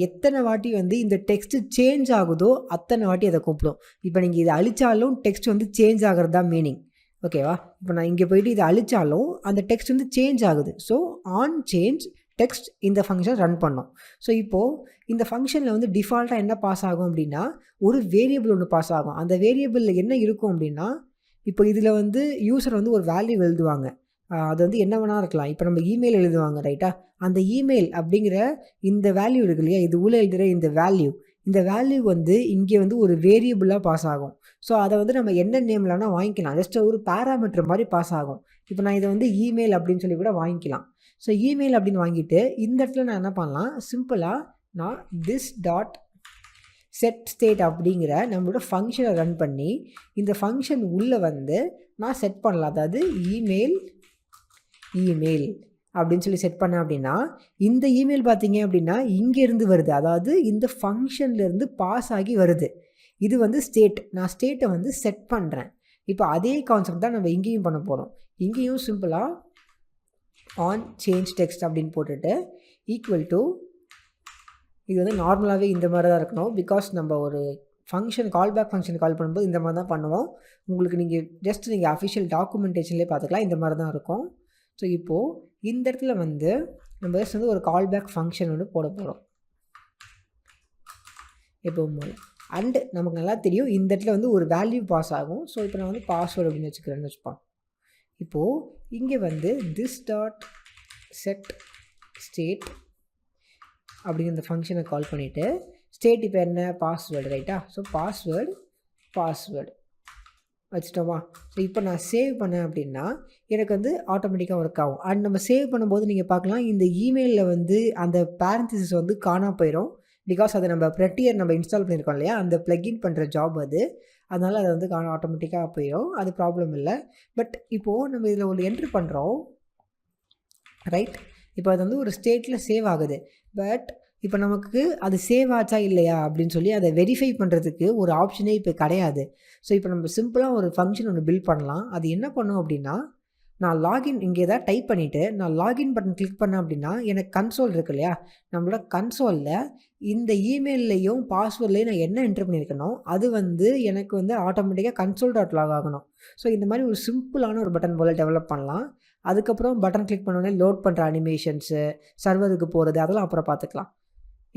எத்தனை வாட்டி வந்து இந்த டெக்ஸ்ட்டு சேஞ்ச் ஆகுதோ அத்தனை வாட்டி அதை கூப்பிடும். இப்போ நீங்கள் இதை அழிச்சாலும் டெக்ஸ்ட் வந்து சேஞ்ச் ஆகிறது தான் மீனிங். ஓகேவா, இப்போ நான் இங்கே போயிட்டு இதை அழிச்சாலும் அந்த டெக்ஸ்ட் வந்து சேஞ்ச் ஆகுது. ஸோ ஆன் சேஞ்ச் டெக்ஸ்ட் இந்த ஃபங்க்ஷன் ரன் பண்ணோம். ஸோ இப்போது இந்த ஃபங்க்ஷனில் வந்து டிஃபால்ட்டாக என்ன பாஸ் ஆகும் அப்படின்னா, ஒரு வேரியபிள் ஒன்று பாஸ் ஆகும். அந்த வேரியபிளில் என்ன இருக்கும் அப்படின்னா, இப்போ இதில் வந்து யூசர் வந்து ஒரு வேல்யூ எழுதுவாங்க. அது வந்து என்ன வேணா இருக்கலாம். இப்போ நம்ம இமெயில் எழுதுவாங்க ரைட்டா, அந்த இமெயில் அப்படிங்கிற இந்த வேல்யூ இருக்கு இல்லையா, இது உள்ள எழுதுகிற இந்த வேல்யூ வந்து இங்கே வந்து ஒரு வேரியபிளாக பாஸ் ஆகும். ஸோ அதை வந்து நம்ம என்ன நேம்லனா வாங்கிக்கலாம். ஜஸ்ட் ஒரு பேராமீட்டர் மாதிரி பாஸ் ஆகும். இப்போ நான் இதை வந்து இமெயில் அப்படின்னு சொல்லி கூட வாங்கிக்கலாம். ஸோ இமெயில் அப்படின்னு வாங்கிட்டு இந்த இடத்துல நான் என்ன பண்ணலாம், சிம்பிளாக நான் திஸ் டாட் செட் ஸ்டேட் அப்படிங்கிற நம்மளோட ஃபங்க்ஷனை ரன் பண்ணி இந்த ஃபங்க்ஷன் உள்ளே வந்து நான் செட் பண்ணலாம். அதாவது இமெயில் அப்படின்னு சொல்லி செட் பண்ணேன் அப்படின்னா, இந்த இமெயில் பார்த்தீங்க அப்படின்னா இங்கேருந்து வருது. அதாவது இந்த ஃபங்க்ஷன்லேருந்து பாஸ் ஆகி வருது. இது வந்து ஸ்டேட். நான் ஸ்டேட்டை வந்து செட் பண்ணுறேன். இப்போ அதே கான்செப்ட் தான் நம்ம இங்கேயும் பண்ண போகிறோம். இங்கேயும் சிம்பிளாக ஆன் சேஞ்ச் டெக்ஸ்ட் அப்படின்னு போட்டுட்டு ஈக்குவல் டு, இது வந்து நார்மலாகவே இந்த மாதிரி தான் இருக்கணும். பிகாஸ் நம்ம ஒரு ஃபங்க்ஷன் கால்பேக் ஃபங்க்ஷன் கால் பண்ணும்போது இந்த மாதிரி தான் பண்ணுவோம். உங்களுக்கு நீங்கள் அஃபிஷியல் டாக்குமெண்டேஷன்லேயே பார்த்துக்கலாம், இந்த மாதிரி தான் இருக்கும். ஸோ இப்போது இந்த இடத்துல வந்து நம்ம ஜஸ்ட் வந்து ஒரு கால்பேக் ஃபங்க்ஷன் வந்து போட போகிறோம் எப்பவும் போல். அண்டு நமக்கு நல்லா தெரியும் இந்த இடத்துல வந்து ஒரு வேல்யூ பாஸ் ஆகும். ஸோ இப்போ நான் வந்து பாஸ்வேர்டு அப்படின்னு வச்சுக்கிறேன்னு வச்சுப்போம். இப்போது இங்கே வந்து திஸ் டாட் செட் ஸ்டேட் அப்படிங்கிற இந்த ஃபங்க்ஷனை கால் பண்ணிவிட்டு ஸ்டேட் இப்போ என்ன பாஸ்வேர்டு ரைட்டா. So password வச்சுட்டோமா. ஸோ இப்போ நான் சேவ் பண்ணேன் அப்படின்னா எனக்கு வந்து ஆட்டோமேட்டிக்காக ஒர்க் ஆகும். அண்ட் நம்ம சேவ் பண்ணும்போது நீங்கள் பார்க்கலாம் இந்த இமெயிலில் வந்து அந்த பேரந்திசிஸ் வந்து காணாமல் போயிடும். பிகாஸ் அதை நம்ம ப்ரெட்டியர் நம்ம இன்ஸ்டால் பண்ணியிருக்கோம் இல்லையா, அந்த ப்ளக்இன் பண்ணுற ஜாப் அது. அதனால் அது வந்து ஆட்டோமேட்டிக்காக போயிடும், அது ப்ராப்ளம் இல்லை. பட் இப்போது நம்ம இதில் ஒரு என்ட்ரு பண்ணுறோம் ரைட். இப்போ அது வந்து ஒரு ஸ்டேட்டில் சேவ் ஆகுது. பட் இப்போ நமக்கு அது சேவ் ஆச்சா இல்லையா அப்படின்னு சொல்லி அதை வெரிஃபை பண்ணுறதுக்கு ஒரு ஆப்ஷனே இப்போ கிடையாது. ஸோ இப்போ நம்ம சிம்பிளாக ஒரு ஃபங்க்ஷன் ஒன்று பில்ட் பண்ணலாம். அது என்ன பண்ணும் அப்படின்னா, நான் லாகின் இங்கே எதாவது டைப் பண்ணிவிட்டு நான் லாகின் பட்டன் கிளிக் பண்ணேன் அப்படின்னா எனக்கு கன்சோல் இருக்கு இல்லையா, நம்மளோட கன்சோலில் இந்த இமெயில்லையும் பாஸ்வேர்ட்லேயும் நான் என்ன என்ட்ரு பண்ணியிருக்கணும் அது வந்து எனக்கு வந்து ஆட்டோமேட்டிக்காக கன்சோல் டாட் லாக் ஆகணும். ஸோ இந்த மாதிரி ஒரு சிம்பிளான ஒரு பட்டன் போல் டெவலப் பண்ணலாம். அதுக்கப்புறம் பட்டன் கிளிக் பண்ணோடனே லோட் பண்ணுற அனிமேஷன்ஸு, சர்வருக்கு போகிறது, அதெல்லாம் அப்புறம் பார்த்துக்கலாம்.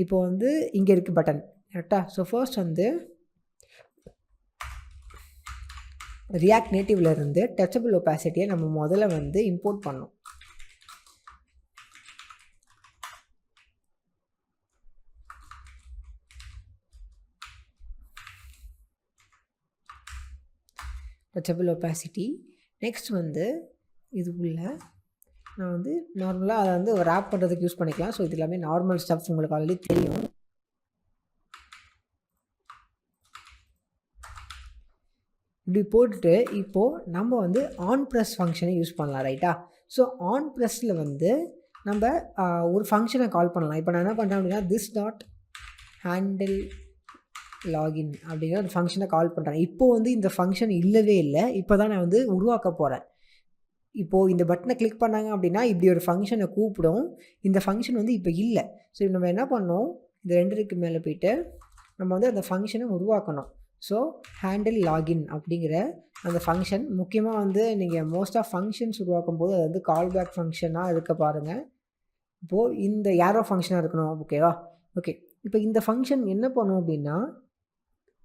இப்போ வந்து இங்கே இருக்குது பட்டன் கரெக்டாக. ஸோ ஃபர்ஸ்ட் வந்து ரியாக்ட் நேட்டிவ்ல இருந்து டச்சபிள் ஒபாசிட்டியை நம்ம முதல்ல வந்து இம்போர்ட் பண்ணோம். Touchable opacity. நெக்ஸ்ட் வந்து இது உள்ள நான் வந்து நார்மலாக அதை வந்து ரேப் பண்ணுறதுக்கு யூஸ் பண்ணிக்கலாம். ஸோ இது எல்லாமே நார்மல் ஸ்டஃப், உங்களுக்கு ஆல்ரெடி தெரியும். இப்படி போட்டுட்டு இப்போது நம்ம வந்து ஆன் ப்ரெஸ் ஃபங்க்ஷனை யூஸ் பண்ணலாம் ரைட்டா. ஸோ ஆன் ப்ரெஸ்ஸில் வந்து நம்ம ஒரு ஃபங்க்ஷனை கால் பண்ணலாம். இப்போ நான் என்ன பண்ணுறேன் அப்படின்னா திஸ் டாட் ஹேண்டில் லாகின் அப்படிங்கிற ஒரு ஃபங்க்ஷனை கால் பண்ணுறேன். இப்போது வந்து இந்த ஃபங்க்ஷன் இல்லவே இல்லை, இப்போ தான் நான் வந்து உருவாக்க போகிறேன். இப்போது இந்த பட்டனை கிளிக் பண்ணாங்க அப்படின்னா இப்படி ஒரு ஃபங்க்ஷனை கூப்பிடும். இந்த ஃபங்க்ஷன் வந்து இப்போ இல்லை. ஸோ நம்ம என்ன பண்ணோம், இந்த 2க்கு மேலே போய்ட்டு நம்ம வந்து அந்த ஃபங்க்ஷனை உருவாக்கணும். ஸோ ஹேண்டில் லாகின் அப்படிங்கிற அந்த ஃபங்க்ஷன் முக்கியமாக வந்து நீங்கள் மோஸ்ட் ஆஃப் ஃபங்க்ஷன்ஸ் உருவாக்கும் போது அது வந்து கால்பேக் ஃபங்க்ஷனாக இருக்க பாருங்கள். இப்போது இந்த ஏரோ ஃபங்க்ஷனாக இருக்கணும், ஓகேவா. ஓகே, இப்போ இந்த ஃபங்க்ஷன் என்ன பண்ணும் அப்படின்னா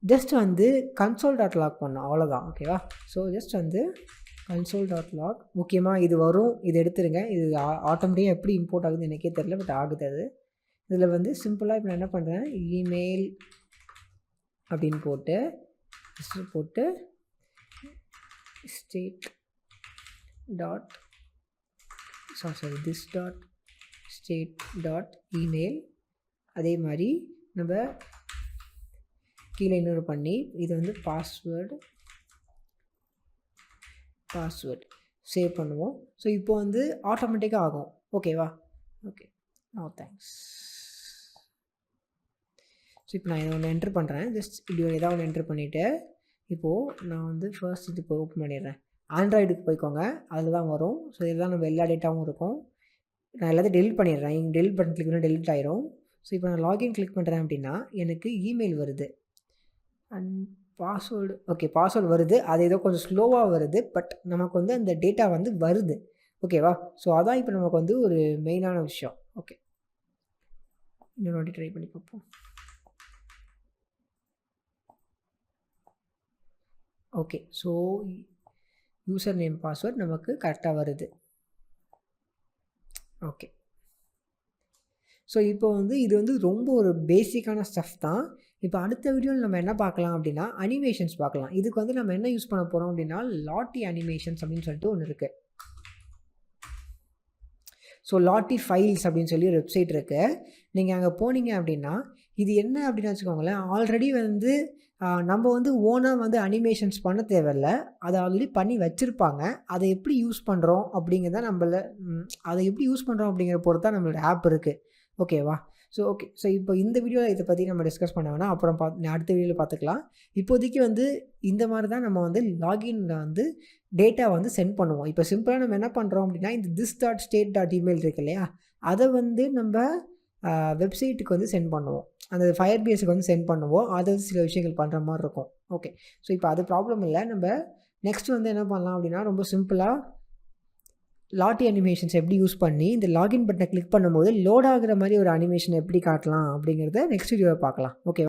ஜஸ்ட் வந்து கன்சோல் டாட் லாக் பண்ணணும், அவ்வளோதான், ஓகேவா. ஸோ ஜஸ்ட் வந்து கன்சோல் டாட் லாக். முக்கியமாக இது வரும், இது எடுத்துருங்க. இது ஆட்டோமேட்டிக்காக எப்படி இம்போர்ட் ஆகுதுன்னு எனக்கே தெரியல, பட் ஆகுது அது. இதில் வந்து சிம்பிளாக இப்போ நான் என்ன பண்ணுறேன், இமெயில் அப்படின்னு போட்டு state dot this dot state dot email. அதே மாதிரி நம்ம கீழே இன்னொரு பண்ணி இது வந்து பாஸ்வேர்டு சேவ் பண்ணுவோம். ஸோ இப்போ வந்து ஆட்டோமேட்டிக்காக ஆகும். ஓகேவா? Okay, no thanks. ஸோ இப்போ நான் இதை ஒன்று என்ட்ரு பண்ணுறேன். ஜஸ்ட் இப்படி ஏதாவது ஒன்று என்ட்ரு பண்ணிவிட்டு இப்போது நான் வந்து ஃபர்ஸ்ட் இது இப்போ ஓப்பன் பண்ணிடுறேன். ஆண்ட்ராய்டுக்கு போய்க்கோங்க, அதில் தான் வரும். ஸோ இதில் தான் நம்ம எல்லா டேட்டாவும் இருக்கும். நான் எல்லாத்தையும் டெலிட் பண்ணிடுறேன். இங்கே டெலிட் பட்டன் கிளிக் பண்ணால் டெலிட் ஆயிரும். ஸோ இப்போ நான் லாகின் கிளிக் பண்ணுறேன் அப்படின்னா எனக்கு இமெயில் வருது அண்ட் பாஸ்வேர்டு. ஓகே, பாஸ்வேர்டு வருது. அது ஏதோ கொஞ்சம் ஸ்லோவாக வருது, பட் நமக்கு வந்து அந்த டேட்டா வந்து வருது. ஓகேவா? ஸோ அதான் இப்போ நமக்கு வந்து ஒரு மெயினான விஷயம். ஓகே, இன்னொரு வாட்டி ட்ரை பண்ணி பார்ப்போம். Okay, so user name password நமக்கு கரெக்டாக வருது. ஓகே, ஸோ இப்போ வந்து இது வந்து ரொம்ப ஒரு பேசிக்கான ஸ்டஃப் தான். இப்போ அடுத்த வீடியோவில் நம்ம என்ன பார்க்கலாம் அப்படின்னா அனிமேஷன்ஸ் பார்க்கலாம். இதுக்கு வந்து நம்ம என்ன யூஸ் பண்ண போகிறோம் அப்படின்னா லாட்டி அனிமேஷன்ஸ் அப்படின்னு சொல்லிட்டு ஒன்று இருக்குது. ஸோ லாட்டி ஃபைல்ஸ் அப்படின்னு சொல்லி ஒரு வெப்சைட் இருக்குது. நீங்கள் அங்கே போனீங்க அப்படின்னா இது என்ன அப்படின்னு வச்சுக்கோங்களேன், ஆல்ரெடி வந்து நம்ம வந்து ஓனாக வந்து அனிமேஷன்ஸ் பண்ண தேவையில்ல, அதை ஆல்ரெடி பண்ணி வச்சுருப்பாங்க. அதை எப்படி யூஸ் பண்ணுறோம் அப்படிங்கிறத அதை எப்படி யூஸ் பண்ணுறோம் அப்படிங்கிற பொறுத்து தான் நம்மளோட ஆப் இருக்குது. ஓகேவா? ஸோ இப்போ இந்த வீடியோவில் இதை பற்றி நம்ம டிஸ்கஸ் பண்ண வேணாம், அப்புறம் அடுத்த வீடியோவில் பார்த்துக்கலாம். இப்போதைக்கு வந்து இந்த மாதிரி தான் நம்ம வந்து லாகின்ல வந்து டேட்டா வந்து சென்ட் பண்ணுவோம். இப்போ சிம்பிளாக நம்ம என்ன பண்ணுறோம் அப்படின்னா இந்த this.state.email இருக்கு இல்லையா, அதை வந்து நம்ம வெப்சைட்டுக்கு வந்து சென்ட் பண்ணுவோம், அந்த ஃபயர்பேஸுக்கு வந்து சென்ட் பண்ணுவோம். அது சில விஷயங்கள் பண்ணுற மாதிரி இருக்கும். ஓகே, ஸோ இப்போ அது ப்ராப்ளம் இல்லை. நம்ம நெக்ஸ்ட் வந்து என்ன பண்ணலாம் அப்படின்னா ரொம்ப சிம்பிளாக லாட்டி அனிமேஷன்ஸ் எப்படி யூஸ் பண்ணி இந்த லாகின் பட்டனை கிளிக் பண்ணும்போது லோட் ஆகுற மாதிரி ஒரு அனிமேஷன் எப்படி காட்டலாம் அப்படிங்கிறத நெக்ஸ்ட் வீடியோவில் பார்க்கலாம். ஓகே.